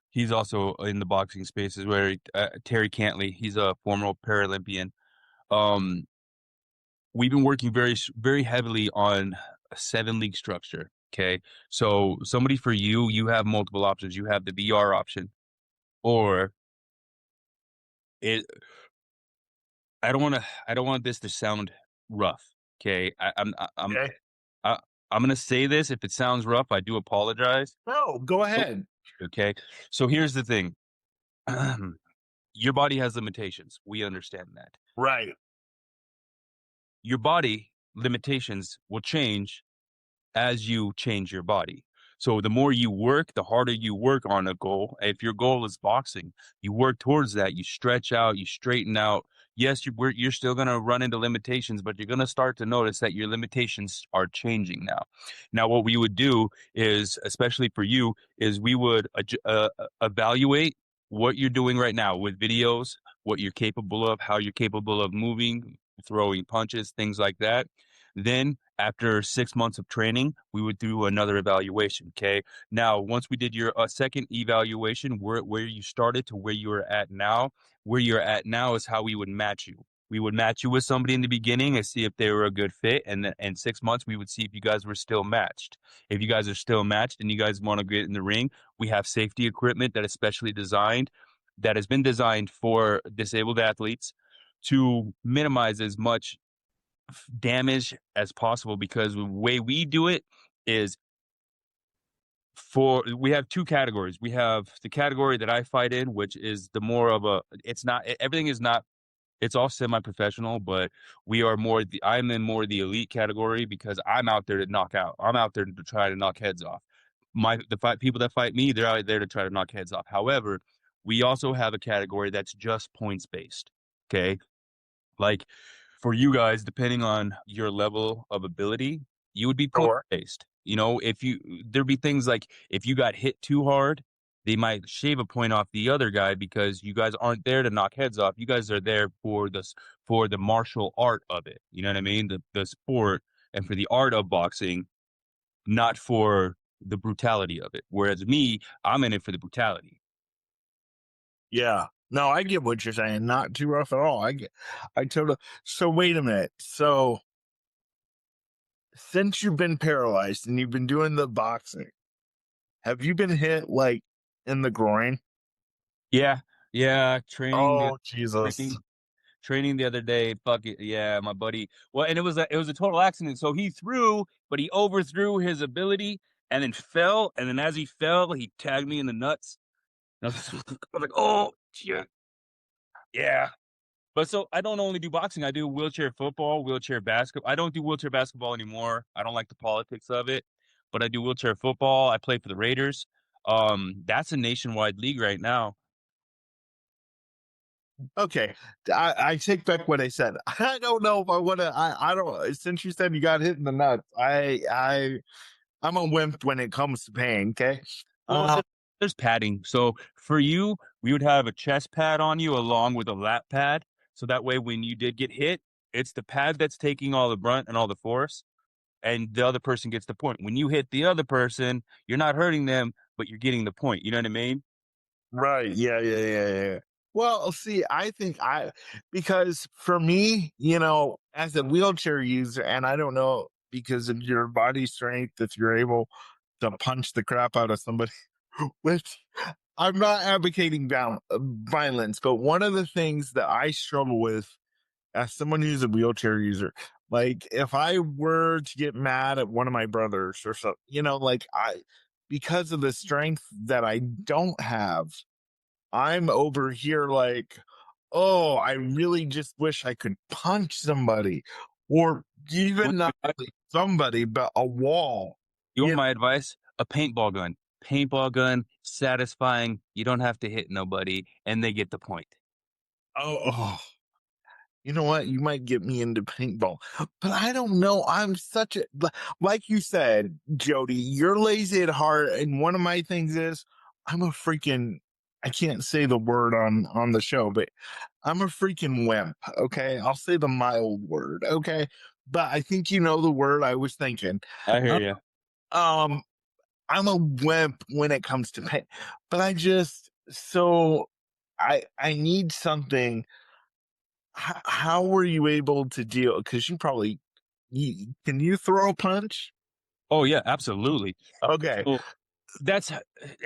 He's also in the boxing spaces where Terry Cantley, he's a former Paralympian. Um, we've been working very heavily on a 7 league structure. Okay. So somebody for you, you have multiple options. You have the VR option, or it I don't want this to sound rough. Okay. Okay. I, I'm gonna say this. If it sounds rough, I do apologize. No, go Oh, ahead. okay. So here's the thing. Your body has limitations. We understand that. Right. Your body limitations will change as you change your body. So the more you work, the harder you work on a goal. If your goal is boxing, you work towards that. You stretch out, you straighten out. Yes, you're still going to run into limitations, but you're going to start to notice that your limitations are changing now. Now, what we would do is, especially for you, is we would evaluate what you're doing right now with videos, what you're capable of, how you're capable of moving, throwing punches, things like that. Then after 6 months of training, we would do another evaluation. Okay. Now, once we did your second evaluation, where you started to where you are at now, where you're at now is how we would match you. We would match you with somebody in the beginning and see if they were a good fit. And then in 6 months, we would see if you guys were still matched. If you guys are still matched and you guys want to get in the ring, we have safety equipment that is specially designed, that has been designed for disabled athletes to minimize as much damage as possible, because the way we do it is we have two categories. We have the category that I fight in, which is the more of a, it's not, everything is not, it's all semi-professional, but I'm in more the elite category because I'm out there to knock out. I'm out there to try to knock heads off. People that fight me, they're out there to try to knock heads off. However, we also have a category that's just points based. Okay. Like for you guys, depending on your level of ability, you would be point Sure. based. There'd be things like if you got hit too hard, they might shave a point off the other guy because you guys aren't there to knock heads off. You guys are there for the martial art of it. You know what I mean? The sport, and for the art of boxing, not for the brutality of it. Whereas me, I'm in it for the brutality. Yeah. No, I get what you're saying. Not too rough at all. I totally. So wait a minute. So since you've been paralyzed and you've been doing the boxing, have you been hit like in the groin? Yeah, yeah. Oh, Jesus. Training the other day. Fuck it. Yeah, my buddy. Well, and it was a total accident. So he threw, but he overthrew his ability and then fell. And then as he fell, he tagged me in the nuts. And I was like, oh shit. Yeah. But so I don't only do boxing. I do wheelchair football, wheelchair basketball. I don't do wheelchair basketball anymore. I don't like the politics of it. But I do wheelchair football. I play for the Raiders. That's a nationwide league right now. Okay. I take back what I said. I don't know if I want to. I don't. Since you said you got hit in the nuts, I'm a wimp when it comes to pain. Okay. Well, there's padding. So for you, we would have a chest pad on you along with a lap pad. So that way, when you did get hit, it's the pad that's taking all the brunt and all the force, and the other person gets the point. When you hit the other person, you're not hurting them, but you're getting the point. You know what I mean? Right. Yeah. Well, see, because for me, as a wheelchair user, and I don't know because of your body strength, if you're able to punch the crap out of somebody, which I'm not advocating violence, but one of the things that I struggle with as someone who's a wheelchair user, like if I were to get mad at one of my brothers or something, because of the strength that I don't have, I'm over here like, oh, I really just wish I could punch somebody or Want even not my really somebody, but a wall. you want You my advice? A paintball gun. Paintball gun, satisfying. You don't have to hit nobody, and they get the point. oh, you know what? You might get me into paintball, but I don't know. Like you said, Jody, you're lazy at heart. And one of my things is I'm a freaking, I can't say the word on the show, but I'm a freaking wimp. Okay. I'll say the mild word. Okay. But I think you know the word I was thinking. I hear Uh, you. Um, I'm a wimp when it comes to paint, but I need something. How were you able to deal? Because can you throw a punch? Oh yeah, absolutely. Okay, So that's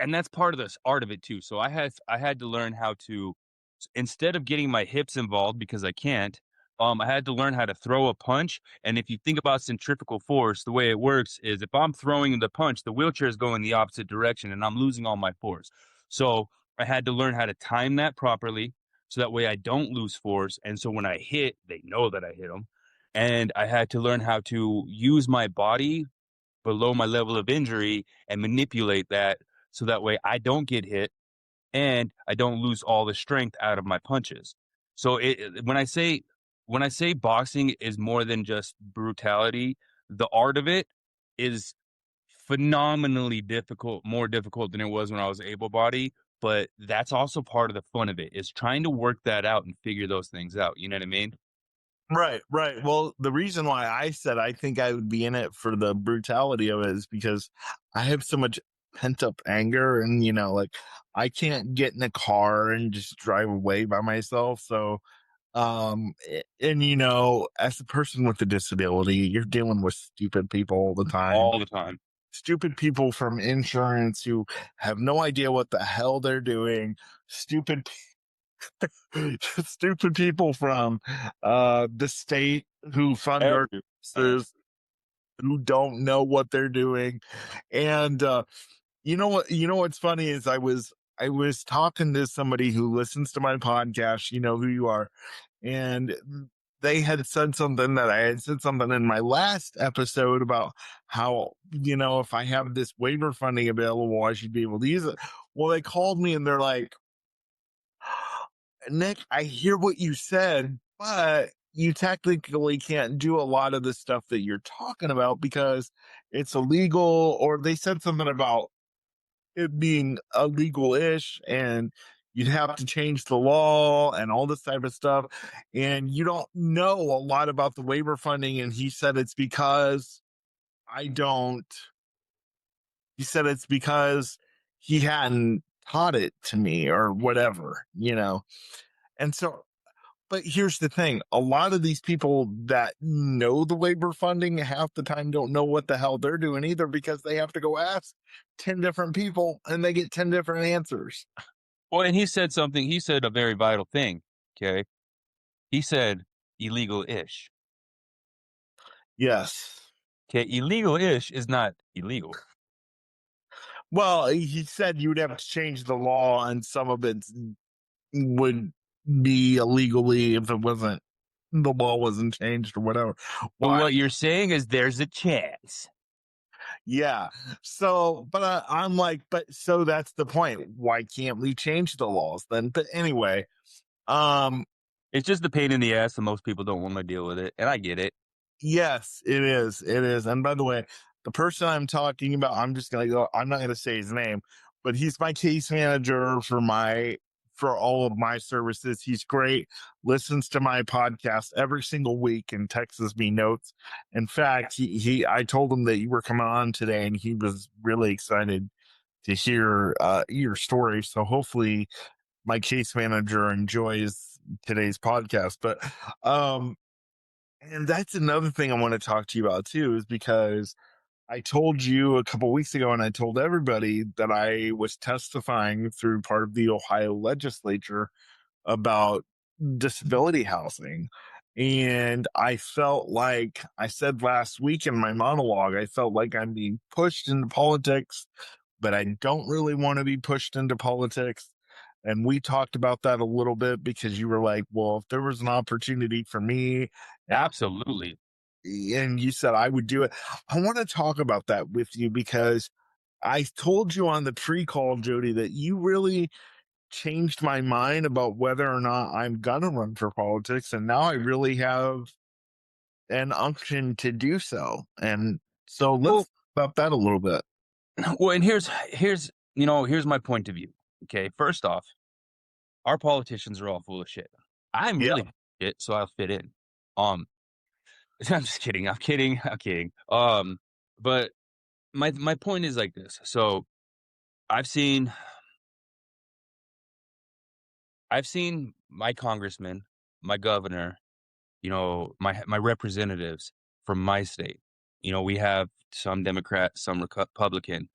and that's part of this art of it too. So I had to learn how to, instead of getting my hips involved because I can't, I had to learn how to throw a punch. And if you think about centrifugal force, the way it works is if I'm throwing the punch, the wheelchair is going the opposite direction and I'm losing all my force. So I had to learn how to time that properly so that way I don't lose force. And so when I hit, they know that I hit them. And I had to learn how to use my body below my level of injury and manipulate that so that way I don't get hit and I don't lose all the strength out of my punches. So when I say boxing is more than just brutality, the art of it is phenomenally difficult, more difficult than it was when I was able body. But that's also part of the fun of it is trying to work that out and figure those things out. You know what I mean? right, right. Well, the reason why I said I think I would be in it for the brutality of it is because I have so much pent up anger, and like I can't get in a car and just drive away by myself. So, and as a person with a disability, you're dealing with stupid people all the time. All the time. Stupid people from insurance who have no idea what the hell they're doing. Stupid, stupid people from the state who fund our Everywhere. services who don't know what they're doing. And what's funny is I was talking to somebody who listens to my podcast. You know who you are, and they had said something that I had said something in my last episode about how, if I have this waiver funding available, I should be able to use it. Well, they called me and they're like, Nick, I hear what you said, but you technically can't do a lot of the stuff that you're talking about because it's illegal. Or they said something about it being illegal-ish and you'd have to change the law and all this type of stuff. And you don't know a lot about the waiver funding. And I don't, he said it's because he hadn't taught it to me or whatever. And so, but here's the thing. A lot of these people that know the waiver funding half the time don't know what the hell they're doing either because they have to go ask 10 different people and they get 10 different answers. Well, and he said a very vital thing. Okay. He said illegal-ish. Yes. Okay, illegal-ish is not illegal. Well, he said you would have to change the law and some of it would be illegally if the law wasn't changed or whatever. But Well, what you're saying is there's a chance. yeah. So, but I'm like, but so that's the point. Why can't we change the laws then? But anyway, um, It's just the pain in the ass, and most people don't want to deal with it, and I get it. yes, it is. It is. And by the way, the person I'm talking about, I'm not gonna say his name, but he's my case manager for all of my services. He's great, listens to my podcast every single week and texts me notes. In fact, I told him that you were coming on today and he was really excited to hear your story. So hopefully my case manager enjoys today's podcast. But and that's another thing I want to talk to you about too, is because I told you a couple weeks ago, and I told everybody that I was testifying through part of the Ohio legislature about disability housing. And I felt like I said last week in my monologue, I felt like I'm being pushed into politics, but I don't really want to be pushed into politics. And we talked about that a little bit because you were like, well, if there was an opportunity for me, Absolutely. and you said I would do it. I want to talk about that with you because I told you on the pre-call, Jody, that you really changed my mind about whether or not I'm gonna run for politics, and now I really have an unction to do so. And so let's Well, talk about that a little bit. well, and here's my point of view. Okay, first off, our politicians are all full of shit. I'm Yeah, really full of shit, so I'll fit in. Um, I'm just kidding. I'm kidding. I'm kidding. But my point is like this. So I've seen I've seen my congressman, my governor, my representatives from my state. We have some Democrat, some Republican.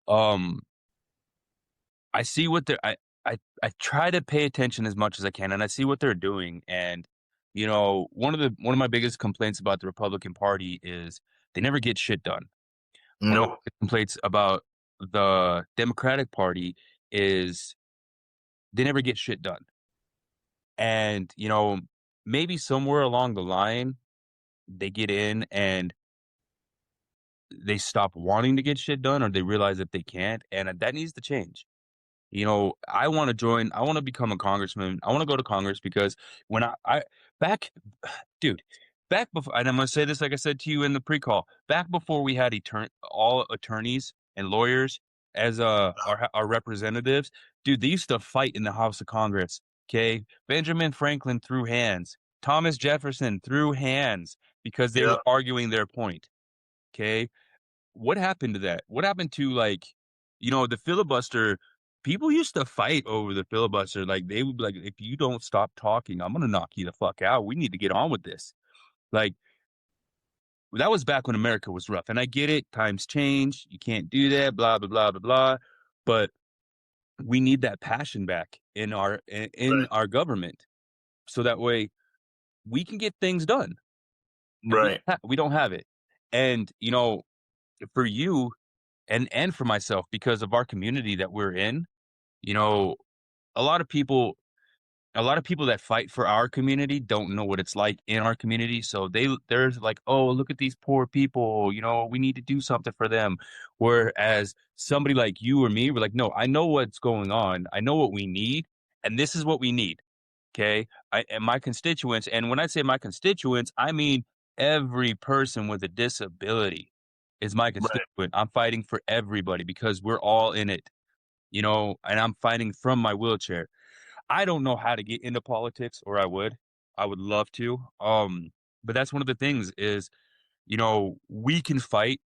Um, I see what I try to pay attention as much as I can, and I see what they're doing. And one of my biggest complaints about the Republican Party is they never get shit done. One of my no, biggest complaints about the Democratic Party is they never get shit done. And maybe somewhere along the line they get in and they stop wanting to get shit done, or they realize that they can't, and that needs to change. I want to join. I want to become a congressman. I want to go to Congress because when I back, dude, back before, and I'm going to say this like I said to you in the pre-call, back before we had all attorneys and lawyers as our representatives, dude, they used to fight in the House of Congress. Okay, Benjamin Franklin threw hands. Thomas Jefferson threw hands because they yeah, were arguing their point. Okay, what happened to that? What happened to the filibuster? People used to fight over the filibuster. Like they would be like, if you don't stop talking, I'm gonna knock you the fuck out. We need to get on with this. Like that was back when America was rough. And I get it, times change. You can't do that, blah, blah, blah, blah, blah. But we need that passion back in right, our government. So that way we can get things done. And right, we don't have it. And for you and for myself, because of our community that we're in, you know, a lot of people a lot of people that fight for our community don't know what it's like in our community. So they're like, oh, look at these poor people, we need to do something for them. Whereas somebody like you or me, we're like, no, I know what's going on. I know what we need, and this is what we need. Okay. And my constituents, and when I say my constituents, I mean every person with a disability is my right. constituent. I'm fighting for everybody because we're all in it, and I'm fighting from my wheelchair. I don't know how to get into politics, or I would. I would love to. But that's one of the things is, we can fight.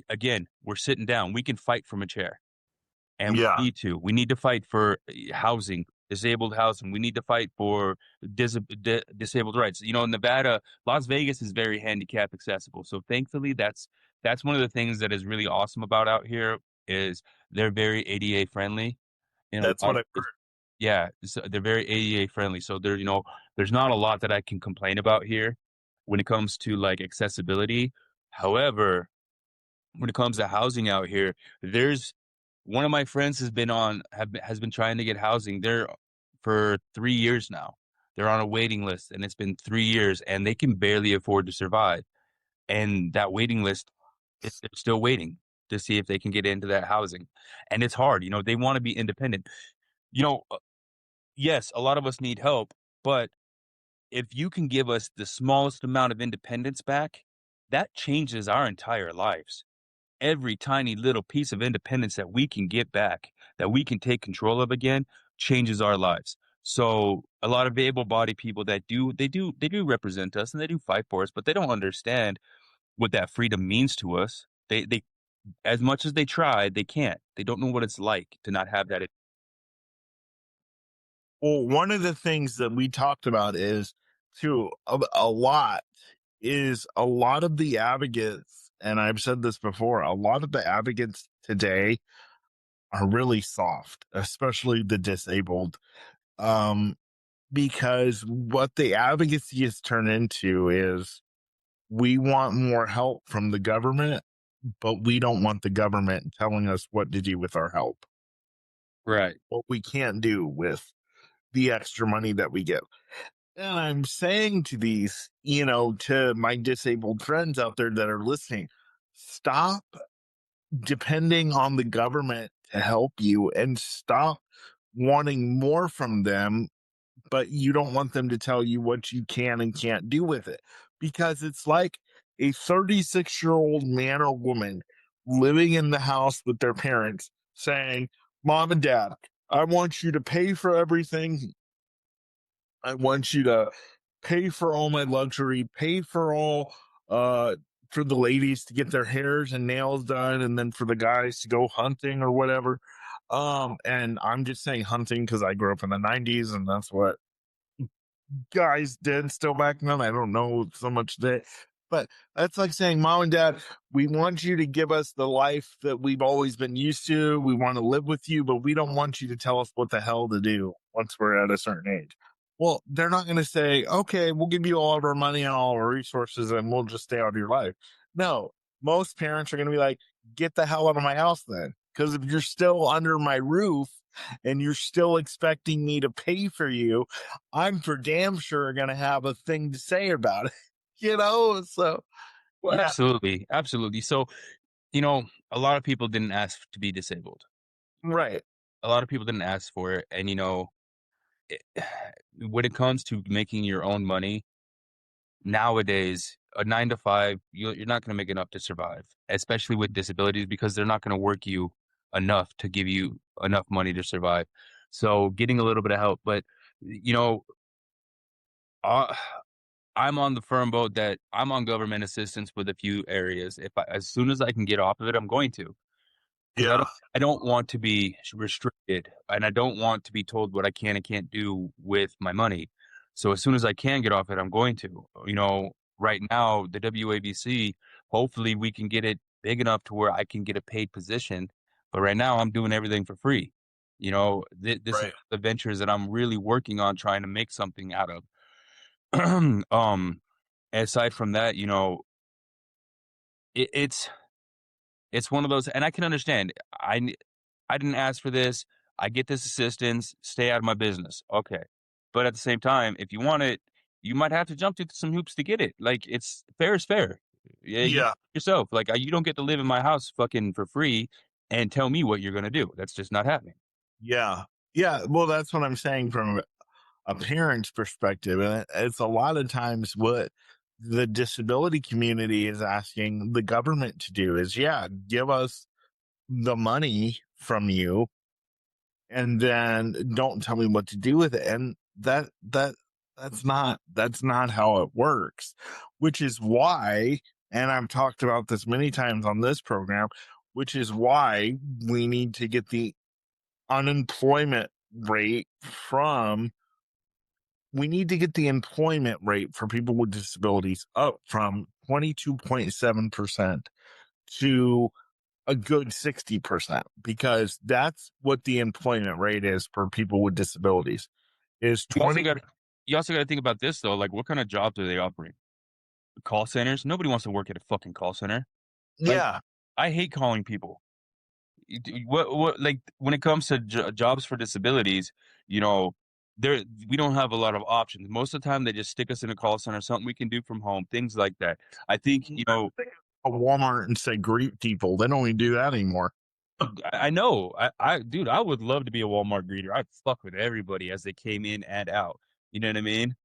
Again, we're sitting down. We can fight from a chair, and Yeah, we need to. We need to fight for housing, disabled housing. We need to fight for disabled rights. Nevada, Las Vegas is very handicap accessible. So thankfully, that's one of the things that is really awesome about out here is they're very ADA friendly in a that's lot what of I ways. heard. Yeah, so they're very ADA friendly. So there's not a lot that I can complain about here when it comes to like accessibility. However, when it comes to housing out here, there's one of my friends has been trying to get housing there for 3 years now. They're on a waiting list, and it's been 3 years, and they can barely afford to survive. And that waiting list, they're still waiting to see if they can get into that housing, and it's hard. They want to be independent. You know, yes, a lot of us need help, but if you can give us the smallest amount of independence back, that changes our entire lives. Every tiny little piece of independence that we can get back, that we can take control of again, changes our lives. So a lot of able-bodied people they do represent us and they do fight for us, but they don't understand what that freedom means to us. They as much as they try, they can't. They don't know what it's like to not have that. Well, one of the things that we talked about is too a lot a lot of the advocates, and I've said this before, a lot of the advocates today are really soft, especially the disabled. Because what the advocacy has turned into is we want more help from the government, but we don't want the government telling us what to do with our help, Right. what we can't do with the extra money that we get. And I'm saying to these, to my disabled friends out there that are listening, stop depending on the government to help you and stop wanting more from them, but you don't want them to tell you what you can and can't do with it. Because it's like a 36-year-old man or woman living in the house with their parents saying, Mom and Dad, I want you to pay for everything. I want you to pay for all my luxury, pay for all for the ladies to get their hairs and nails done, and then for the guys to go hunting or whatever. And I'm just saying hunting because I grew up in the 90s and that's what guys did still back then. I don't know so much that, but that's like saying, Mom and Dad, we want you to give us the life that we've always been used to. We want to live with you, but we don't want you to tell us what the hell to do once we're at a certain age. Well, they're not going to say, okay, we'll give you all of our money and all of our resources and we'll just stay out of your life. No, most parents are going to be like, get the hell out of my house then. Because if you're still under my roof and you're still expecting me to pay for you, I'm for damn sure going to have a thing to say about it, So, Well, yeah, absolutely. Absolutely. So, a lot of people didn't ask to be disabled. right. A lot of people didn't ask for it. And, it, when it comes to making your own money, nowadays, a 9 to 5, you're not going to make enough to survive, especially with disabilities, because they're not going to work you enough to give you enough money to survive. So getting a little bit of help, but you know, uh, I'm on the firm boat that I'm on government assistance with a few areas. As soon as I can get off of it, I'm going to. Because Yeah, I don't want to be restricted, and I don't want to be told what I can and can't do with my money. So as soon as I can get off it, I'm going to. Right now, the WABC, hopefully we can get it big enough to where I can get a paid position. But right now, I'm doing everything for free. This is right. the ventures that I'm really working on trying to make something out of. Aside from that, it's one of those, and I can understand. I didn't ask for this. I get this assistance. Stay out of my business. Okay. But at the same time, if you want it, you might have to jump through some hoops to get it. Like, it's fair is fair. Yeah, you Yeah, yourself. Like, you don't get to live in my house fucking for free and tell me what you're gonna do. That's just not happening. yeah, yeah. Well, that's what I'm saying from a parent's perspective. And it's a lot of times what the disability community is asking the government to do is, yeah, give us the money from you and then don't tell me what to do with it. And that's not how it works, which is why, and I've talked about this many times on this program, which is why we need to get the unemployment rate from we need to get the employment rate for people with disabilities up from 22.7% to a good 60%, because that's what the employment rate is for people with disabilities is You also 20. got you also got to think about this though. Like, what kind of jobs are they offering? Call centers? Nobody wants to work at a fucking call center. Like, Yeah, I hate calling people. What like when it comes to jobs for disabilities, you know, there we don't have a lot of options. Most of the time, they just stick us in a call center, something we can do from home, things like that. I think a Walmart and say greet people. They don't even do that anymore. I know, dude, I would love to be a Walmart greeter. I'd fuck with everybody as they came in and out. You know what I mean?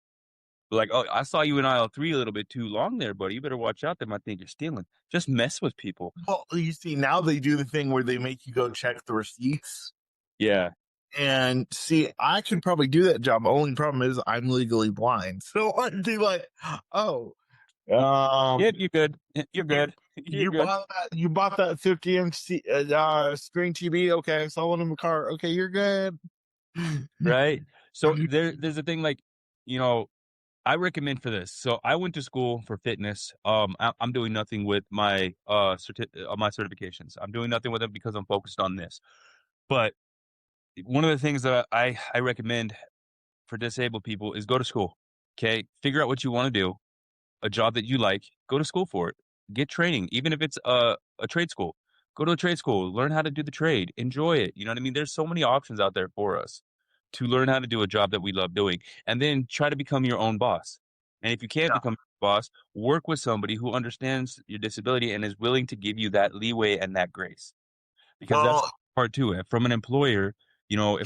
Like, oh, I saw you in aisle 3 a little bit too long there, buddy. You better watch out. They might think you're stealing. Just mess with people. Well, you see, now they do the thing where they make you go check the receipts. Yeah. And see, I could probably do that job. Only problem is I'm legally blind. So I'd be like, oh, Yeah, you're good. You're good. You're you good. bought that 50-inch screen TV. Okay, I saw one in the car. Okay, you're good. Right? So there's a thing like, you know, I recommend for this. So I went to school for fitness. I'm doing nothing with my my certifications. I'm doing nothing with them because I'm focused on this. But one of the things that I recommend for disabled people is go to school. Okay, figure out what you want to do, a job that you like, go to school for it. Get training, even if it's a trade school. Go to a trade school, learn how to do the trade, enjoy it. You know what I mean? There's so many options out there for us to learn how to do a job that we love doing, and then try to become your own boss. And if you can't Yeah. become your boss, work with somebody who understands your disability and is willing to give you that leeway and that grace, because that's Well, part too. From an employer, you know, yeah.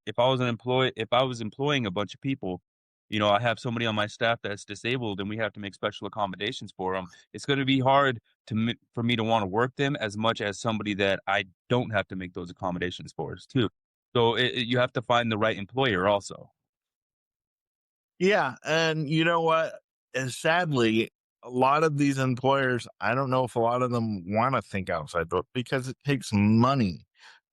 if I was employing a bunch of people, you know, I have somebody on my staff that's disabled and we have to make special accommodations for them. It's going to be hard for me to want to work them as much as somebody that I don't have to make those accommodations for us too. So you have to find the right employer also. Yeah, and you know what? And sadly, a lot of these employers, I don't know if a lot of them want to think outside the box because it takes money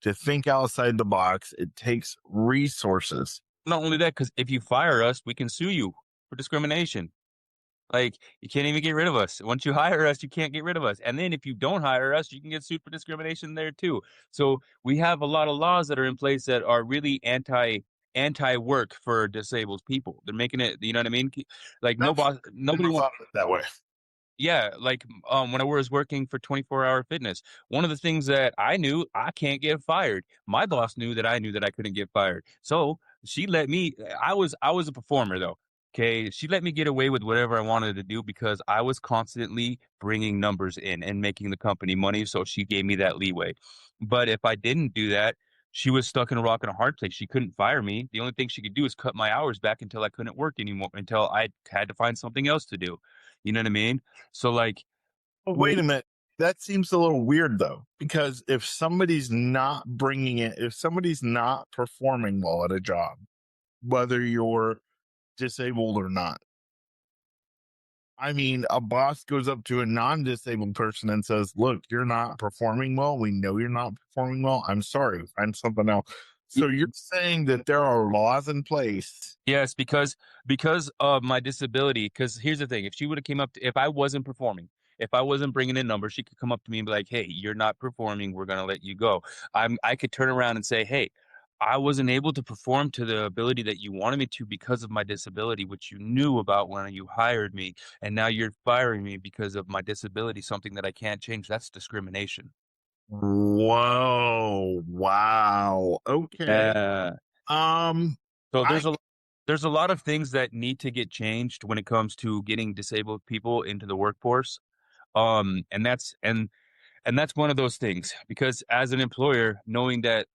to think outside the box. It takes resources. Not only that, because if you fire us, we can sue you for discrimination. Like, you can't even get rid of us. Once you hire us, you can't get rid of us. And then if you don't hire us, you can get sued for discrimination there too. So we have a lot of laws that are in place that are really anti work for disabled people. They're making it, you know what I mean? Like That's nobody never wants. thought of it that way. Yeah, like when I was working for 24-hour fitness, one of the things that I knew, I can't get fired. My boss knew that I knew that I couldn't get fired. So she let me, I was a performer though. Okay. She let me get away with whatever I wanted to do because I was constantly bringing numbers in and making the company money. So she gave me that leeway. But if I didn't do that, she was stuck in a rock and a hard place. She couldn't fire me. The only thing she could do is cut my hours back until I couldn't work anymore, until I had to find something else to do. You know what I mean? So like, Oh, w- wait a minute. That seems a little weird though, because if somebody's not bringing it, if somebody's not performing well at a job, whether you're disabled or not, I mean, a boss goes up to a non-disabled person and says, "Look, you're not performing well. We know you're not performing well. I'm sorry. Find something else." So you're saying that there are laws in place. yes, because of my disability. Because here's the thing: if she would have came up if I wasn't performing, if I wasn't bringing in numbers, she could come up to me and be like, "Hey, you're not performing. We're gonna let you go." I could turn around and say, "Hey, I wasn't able to perform to the ability that you wanted me to because of my disability, which you knew about when you hired me, and now you're firing me because of my disability, something that I can't change. That's discrimination." Whoa! Wow. Okay. Yeah. Um. So I there's a lot of things that need to get changed when it comes to getting disabled people into the workforce. And that's one of those things because as an employer, knowing that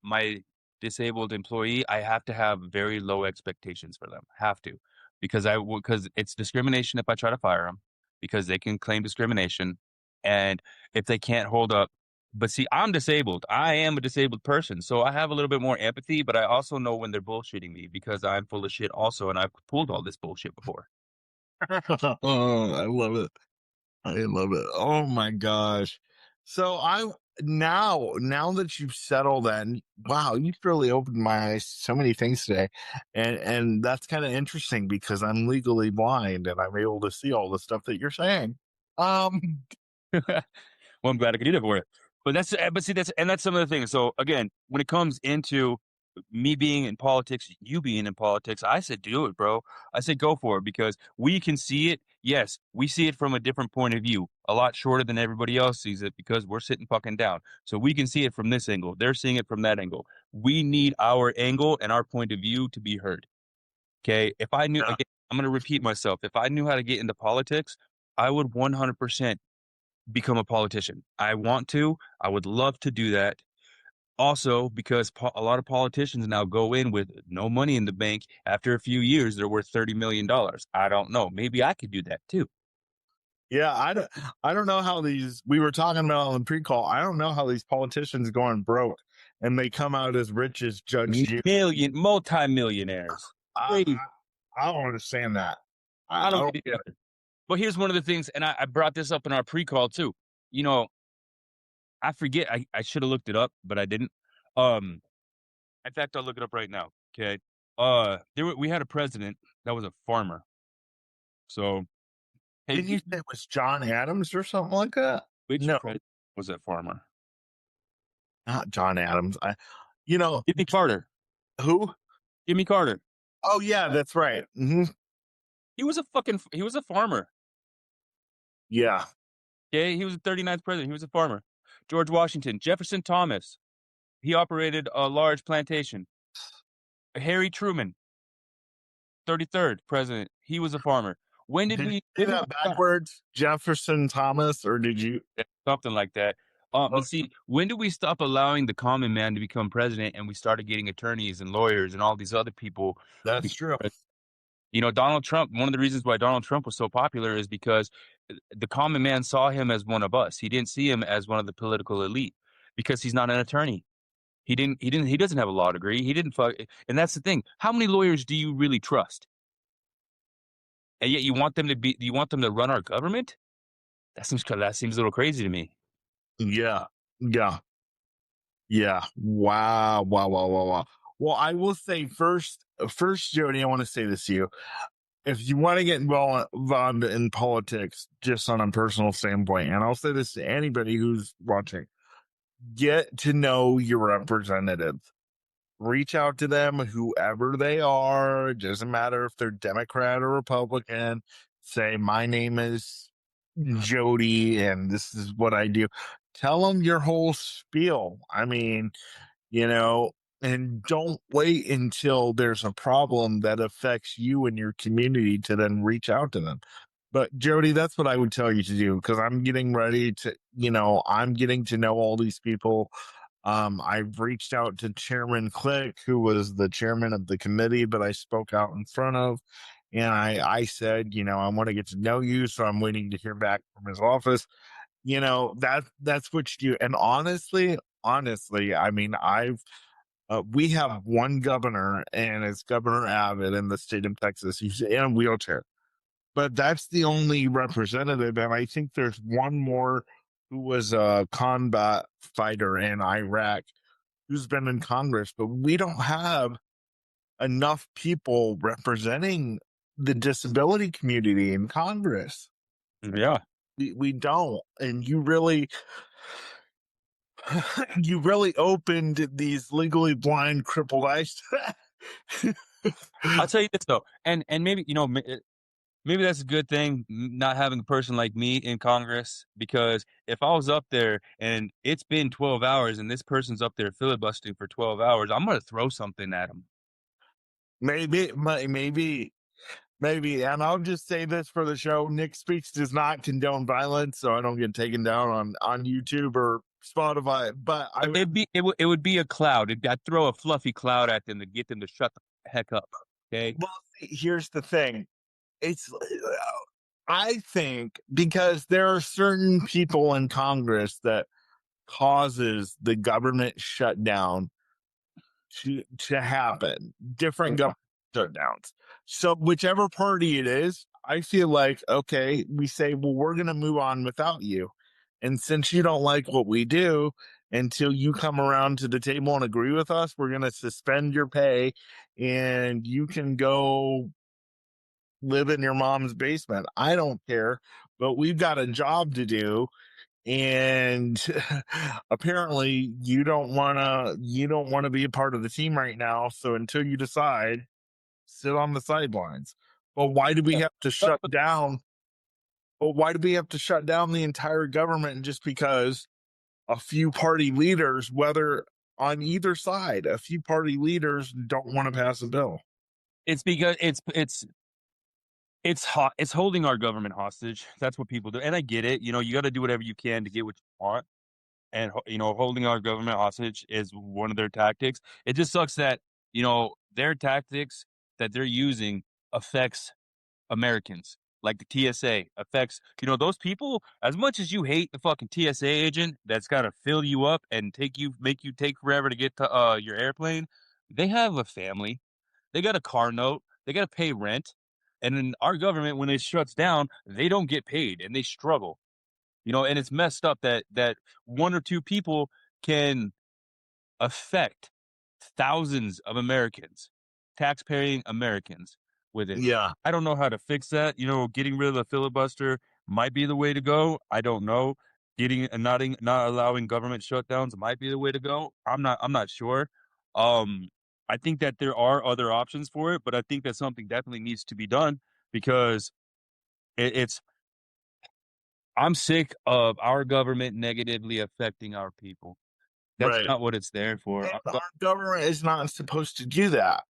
my disabled employee, I have to have very low expectations for them. Have to, because it's discrimination if I try to fire them, because they can claim discrimination, and if they can't hold up. But see, I'm disabled. I am a disabled person, so I have a little bit more empathy. But I also know when they're bullshitting me because I'm full of shit also, and I've pulled all this bullshit before. oh, I love it. I love it. Oh my gosh. So I now that you've said all that, and wow, you've really opened my eyes to so many things today. And that's kind of interesting because I'm legally blind and I'm able to see all the stuff that you're saying. Um Well, I'm glad I could do that for it. But see, that's some of the things. So again, when it comes into me being in politics, you being in politics, I said, do it, bro. I said, go for it because we can see it. Yes, we see it from a different point of view, a lot shorter than everybody else sees it because we're sitting fucking down. So we can see it from this angle. They're seeing it from that angle. We need our angle and our point of view to be heard. Okay. If I knew, yeah. again, I'm going to repeat myself. If I knew how to get into politics, I would 100% become a politician. I want to. I would love to do that. Also, because a lot of politicians now go in with no money in the bank. After a few years, they're worth $30 million. I don't know. Maybe I could do that too. Yeah, I don't know how these we were talking about on the pre-call. I don't know how these politicians going broke and they come out as rich as Judge Judy. Multi-millionaires. I, Crazy. I don't understand that. I I don't don't get it either. But here's one of the things, and I brought this up in our pre-call too. You know, I forget. I should have looked it up, but I didn't. Um, in fact, I'll look it up right now. Okay. We had a president that was a farmer. So, hey, Did you say it was John Adams or something like that? which No, president was a farmer? not John Adams. You know, Jimmy Carter. who? Jimmy Carter. Oh, yeah, that's right. He was a farmer. Yeah. Okay, he was the 39th president. He was a farmer. George Washington, Jefferson Thomas. He operated a large plantation. Harry Truman, 33rd president. He was a farmer. When did Did you we say when did that we stop? backwards? Jefferson Thomas, or did you? Something like that? Oh, But see, when did we stop allowing the common man to become president and we started getting attorneys and lawyers and all these other people to that's become true. president? Donald Trump, one of the reasons why Donald Trump was so popular is because the common man saw him as one of us. He didn't see him as one of the political elite because he's not an attorney. He doesn't have a law degree. He didn't fuck. And that's the thing. How many lawyers do you really trust? And yet you want them to run our government? That seems a little crazy to me. Yeah. Yeah. Yeah. Wow. Wow. Wow. Wow. Wow. Well, I will say first, Jody, I want to say this to you. If you want to get involved in politics, just on a personal standpoint, and I'll say this to anybody who's watching, get to know your representative. Reach out to them, whoever they are. It doesn't matter if they're Democrat or Republican. Say, my name is Jody, and this is what I do. Tell them your whole spiel. I mean, you know, and don't wait until there's a problem that affects you and your community to then reach out to them. But Jody, that's what I would tell you to do, because I'm getting ready to, I'm getting to know all these people. I've reached out to Chairman Click, who was the chairman of the committee that I spoke out in front of. And I said, I want to get to know you. So I'm waiting to hear back from his office. That's what you do. And honestly, I mean, we have one governor, and it's Governor Abbott in the state of Texas. He's in a wheelchair, but that's the only representative. And I think there's one more who was a combat fighter in Iraq who's been in Congress, but we don't have enough people representing the disability community in Congress. Yeah. We don't. And you really opened these legally blind, crippled eyes. I'll tell you this though, and maybe maybe that's a good thing, not having a person like me in Congress, because if I was up there and it's been 12 hours and this person's up there filibustering for 12 hours, I'm going to throw something at him. Maybe. And I'll just say this for the show: Nick Speaks does not condone violence, so I don't get taken down on YouTube or Spotify. But It would be a cloud. I'd throw a fluffy cloud at them to get them to shut the heck up. Okay. well, here's the thing: I think because there are certain people in Congress that causes the government shutdown to happen, different government shutdowns. So whichever party it is, I feel like, okay, we say, well, we're going to move on without you. And since you don't like what we do, until you come around to the table and agree with us, we're going to suspend your pay and you can go live in your mom's basement. I don't care, but we've got a job to do. And apparently you don't want to be a part of the team right now. So until you decide, sit on the sidelines. But why do we have to shut down? But why do we have to shut down the entire government just because a few party leaders, whether on either side, a few party leaders don't want to pass a bill? It's because it's hot. It's holding our government hostage. That's what people do. And I get it. You got to do whatever you can to get what you want. And, holding our government hostage is one of their tactics. It just sucks that, their tactics that they're using affects Americans. Like the TSA affects, those people, as much as you hate the fucking TSA agent that's got to fill you up and make you take forever to get to your airplane, they have a family. They got a car note. They got to pay rent. And in our government, when it shuts down, they don't get paid and they struggle. And it's messed up that one or two people can affect thousands of Americans. tax-paying Americans with it. Yeah. I don't know how to fix that. Getting rid of the filibuster might be the way to go. I don't know. Getting not allowing government shutdowns might be the way to go. I'm not sure. I think that there are other options for it, but I think that something definitely needs to be done because it's I'm sick of our government negatively affecting our people. That's Right. not what it's there for. And our government is not supposed to do that.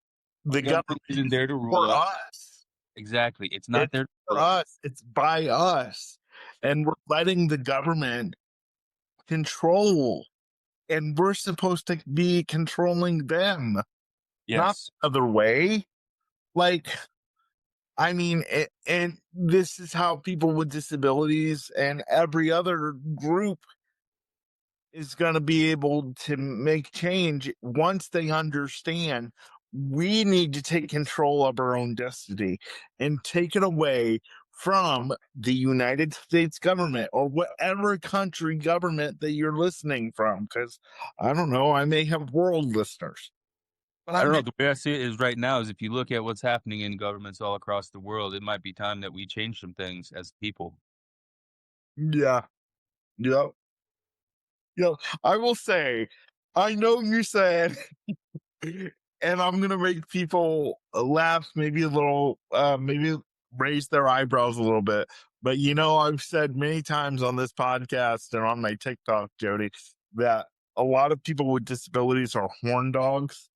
Our The government government isn't is there to rule for us. us. Exactly. It's not It's there to for rule us. us. It's by us. And we're letting the government control. And we're supposed to be controlling them, not Yes. the other way. Like, I mean, and this is how people with disabilities and every other group is going to be able to make change once they understand we need to take control of our own destiny and take it away from the United States government or whatever country government that you're listening from. Because I don't know, I may have world listeners, but I I'm don't know. just, The way I see it is right now is if you look at what's happening in governments all across the world, it might be time that we change some things as people. yeah, yeah, yeah. I will say, I know you said and I'm gonna make people laugh, maybe a little, maybe raise their eyebrows a little bit. But I've said many times on this podcast and on my TikTok, Jody, that a lot of people with disabilities are horn dogs,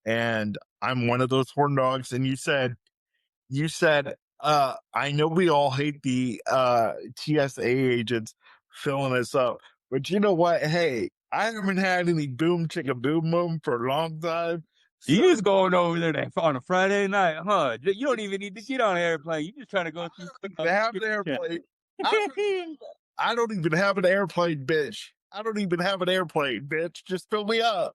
and I'm one of those horn dogs. And you said, I know we all hate the TSA agents filling us up, but you know what? Hey, I haven't had any boom chicka boom boom for a long time. You So just going over there on a Friday night, huh? You don't even need to get on an airplane. You just trying to go through. they have an airplane. I I don't even have an airplane, bitch. I don't even have an airplane, bitch. Just fill me up,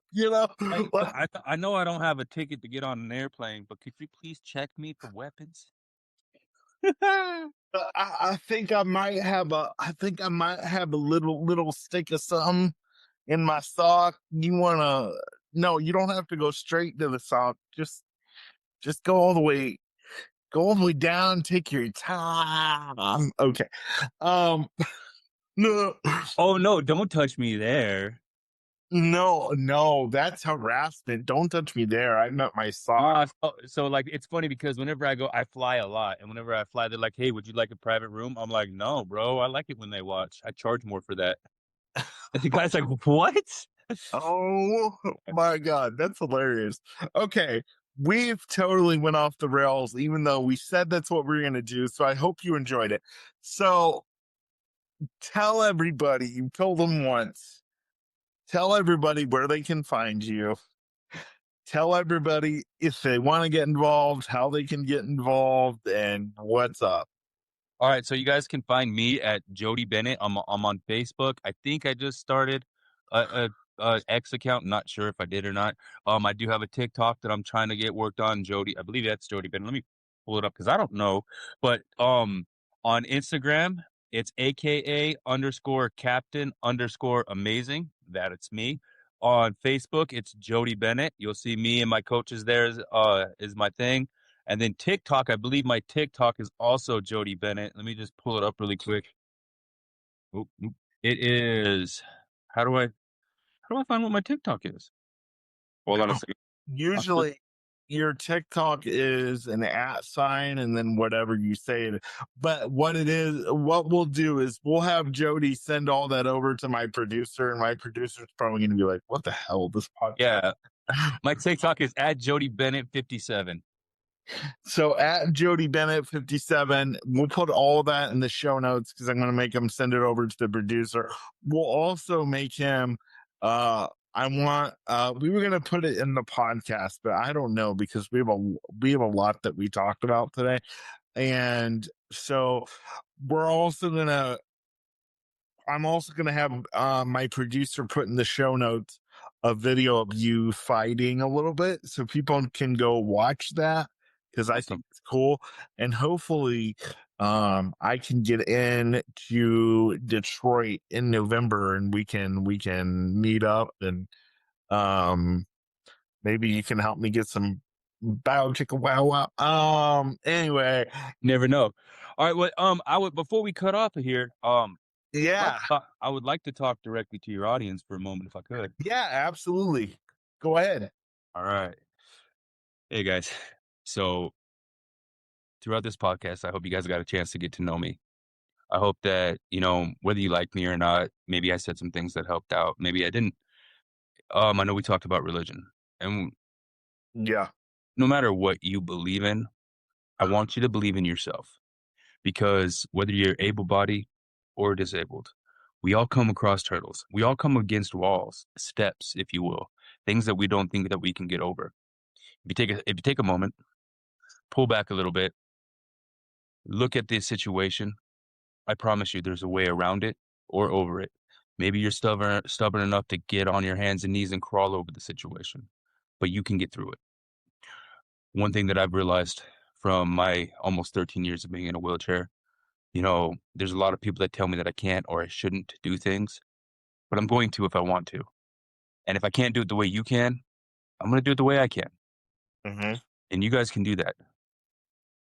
I know I don't have a ticket to get on an airplane, but could you please check me for weapons? I think I might have a little stick of something in my sock. You wanna No, you don't have to go straight to the sock. Just go all the way down, take your time. Okay. Um no Oh no! Don't touch me there. no, that's harassment. Don't touch me there. I meant my sock. So like it's funny because whenever I go, I fly a lot, and whenever I fly, they're like, "Hey, would you like a private room?" I'm like, "No, bro. I like it when they watch. I charge more for that." And the guy's like, "What?" Oh my god, that's hilarious. Okay, we've totally went off the rails, even though we said that's what we are gonna do. So I hope you enjoyed it. So tell everybody, you told them once. Tell everybody where they can find you. Tell everybody if they want to get involved, how they can get involved, and what's up. All right, so you guys can find me at Jody Bennett. I'm on Facebook. I think I just started a X account. Not sure if I did or not. I do have a TikTok that I'm trying to get worked on. Jody, I believe that's Jody Bennett. Let me pull it up because I don't know. But on Instagram, it's AKA underscore captain underscore amazing. That it's me. On Facebook, it's Jody Bennett. You'll see me and my coaches there is my thing. And then TikTok, I believe my TikTok is also Jody Bennett. Let me just pull it up really quick. Oop, oop. It is. How do I find what my TikTok is? Hold on a second. Usually your TikTok is an at sign and then whatever you say it. But what we'll do is we'll have Jody send all that over to my producer, and my producer's probably going to be like, "What the hell, this podcast?" Yeah, my TikTok is at Jody Bennett 57. So at Jody Bennett 57, we'll put all that in the show notes because I'm going to make him send it over to the producer. We'll also make him. We were going to put it in the podcast, but I don't know because we have a lot that we talked about today, and so we're also gonna. I'm also going to have my producer put in the show notes a video of you fighting a little bit so people can go watch that because I think Awesome. it's cool. And hopefully, I can get in to Detroit in November and we can meet up and um, maybe you can help me get some Bow chicka wow wow. Anyway, Never know. All right. Well, I would before we cut off of here, yeah, I would like to talk directly to your audience for a moment, if I could. yeah, absolutely. Go ahead. All right. Hey guys. So throughout this podcast, I hope you guys got a chance to get to know me. I hope that, whether you like me or not, maybe I said some things that helped out. Maybe I didn't. I know we talked about religion. And Yeah, no matter what you believe in, I want you to believe in yourself. Because whether you're able-bodied or disabled, we all come across hurdles. We all come against walls, steps, if you will, things that we don't think that we can get over. If you take a moment, pull back a little bit, look at this situation. I promise you there's a way around it or over it. Maybe you're stubborn enough to get on your hands and knees and crawl over the situation, but you can get through it. One thing that I've realized from my almost 13 years of being in a wheelchair, there's a lot of people that tell me that I can't or I shouldn't do things, but I'm going to if I want to. And if I can't do it the way you can, I'm going to do it the way I can. mm-hmm. And you guys can do that.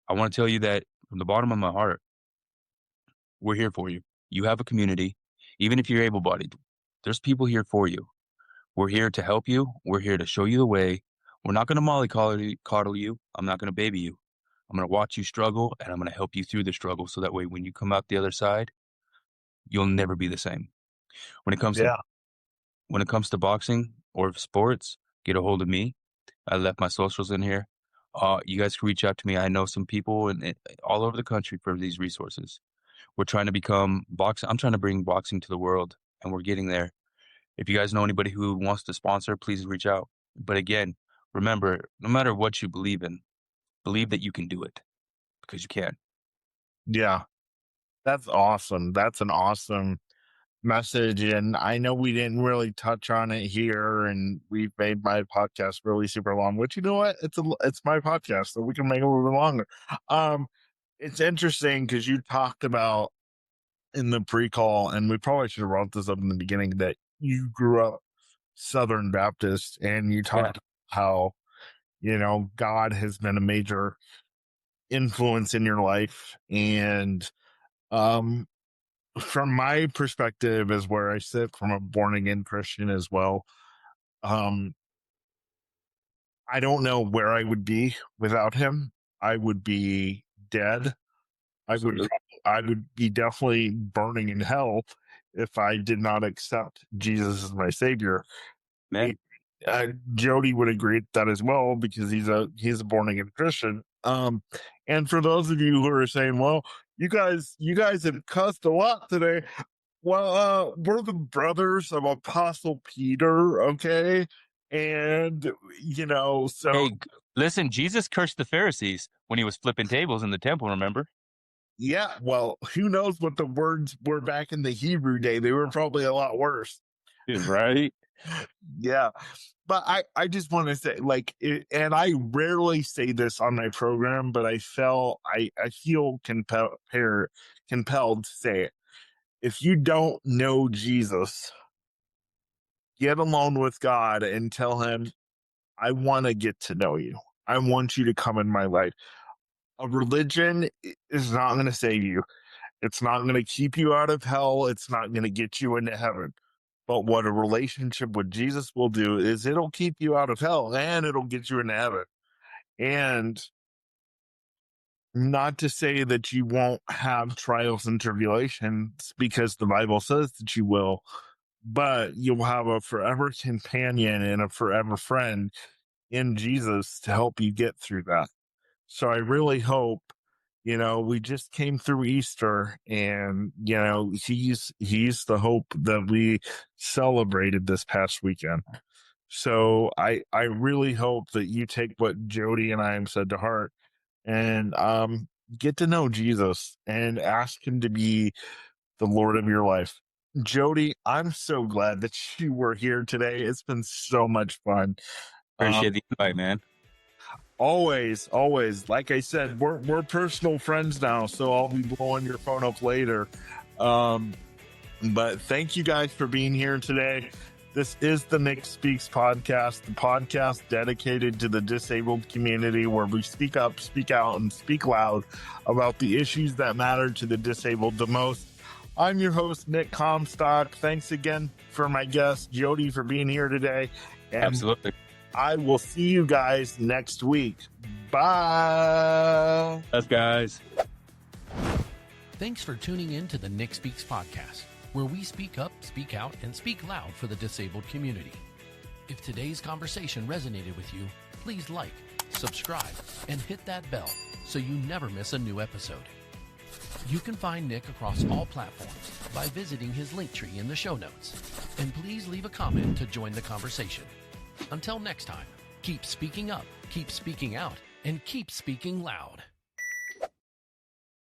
I want to tell you that from the bottom of my heart, we're here for you. You have a community. Even if you're able-bodied, there's people here for you. We're here to help you. We're here to show you the way. We're not going to mollycoddle you. I'm not going to baby you. I'm going to watch you struggle, and I'm going to help you through the struggle so that way when you come out the other side, you'll never be the same. When it comes Yeah, to boxing or sports, get a hold of me. I left my socials in here. You guys can reach out to me. I know some people all over the country for these resources. We're trying to become boxing. I'm trying to bring boxing to the world, and we're getting there. If you guys know anybody who wants to sponsor, please reach out. But again, remember, no matter what you believe in, believe that you can do it because you can. yeah, that's awesome. That's an awesome message, and I know we didn't really touch on it here, and we've made my podcast really super long. Which, you know what? It's my podcast, so we can make it a little bit longer. It's interesting because you talked about in the pre-call, and we probably should have brought this up in the beginning, that you grew up Southern Baptist, and you talked how God has been a major influence in your life, and from my perspective, is where I sit from a born again Christian as well. I don't know where I would be without him. I would be dead. I would be definitely burning in hell if I did not accept Jesus as my savior. Man, Jody would agree with that as well, because he's a born again Christian. And for those of you who are saying, well, you guys have cussed a lot today. Well, we're the brothers of Apostle Peter, okay? And so hey, listen, Jesus cursed the Pharisees when he was flipping tables in the temple, remember? yeah, well, who knows what the words were back in the Hebrew day? They were probably a lot worse. Right? Yeah. But I just want to say, and I rarely say this on my program, but I feel compelled to say it. If you don't know Jesus, get alone with God and tell him, I want to get to know you. I want you to come in my life. A religion is not going to save you. It's not going to keep you out of hell. It's not going to get you into heaven. But what a relationship with Jesus will do is it'll keep you out of hell and it'll get you into heaven. And not to say that you won't have trials and tribulations, because the Bible says that you will, but you'll have a forever companion and a forever friend in Jesus to help you get through that. So I really hope, we just came through Easter, and, he's the hope that we celebrated this past weekend. So I really hope that you take what Jody and I have said to heart, and get to know Jesus and ask him to be the Lord of your life. Jody, I'm so glad that you were here today. It's been so much fun. Appreciate the invite, man. Always. Like I said, we're personal friends now, so I'll be blowing your phone up later. But thank you guys for being here today. This is the Nick Speaks podcast, the podcast dedicated to the disabled community where we speak up, speak out, and speak loud about the issues that matter to the disabled the most. I'm your host, Nick Comstock. Thanks again for my guest, Jody, for being here today. And Absolutely. I will see you guys next week. Bye. Us guys. Thanks for tuning in to the Nick Speaks podcast, where we speak up, speak out, and speak loud for the disabled community. If today's conversation resonated with you, please like, subscribe, and hit that bell so you never miss a new episode. You can find Nick across all platforms by visiting his Linktree in the show notes. And please leave a comment to join the conversation. Until next time, keep speaking up, keep speaking out, and keep speaking loud.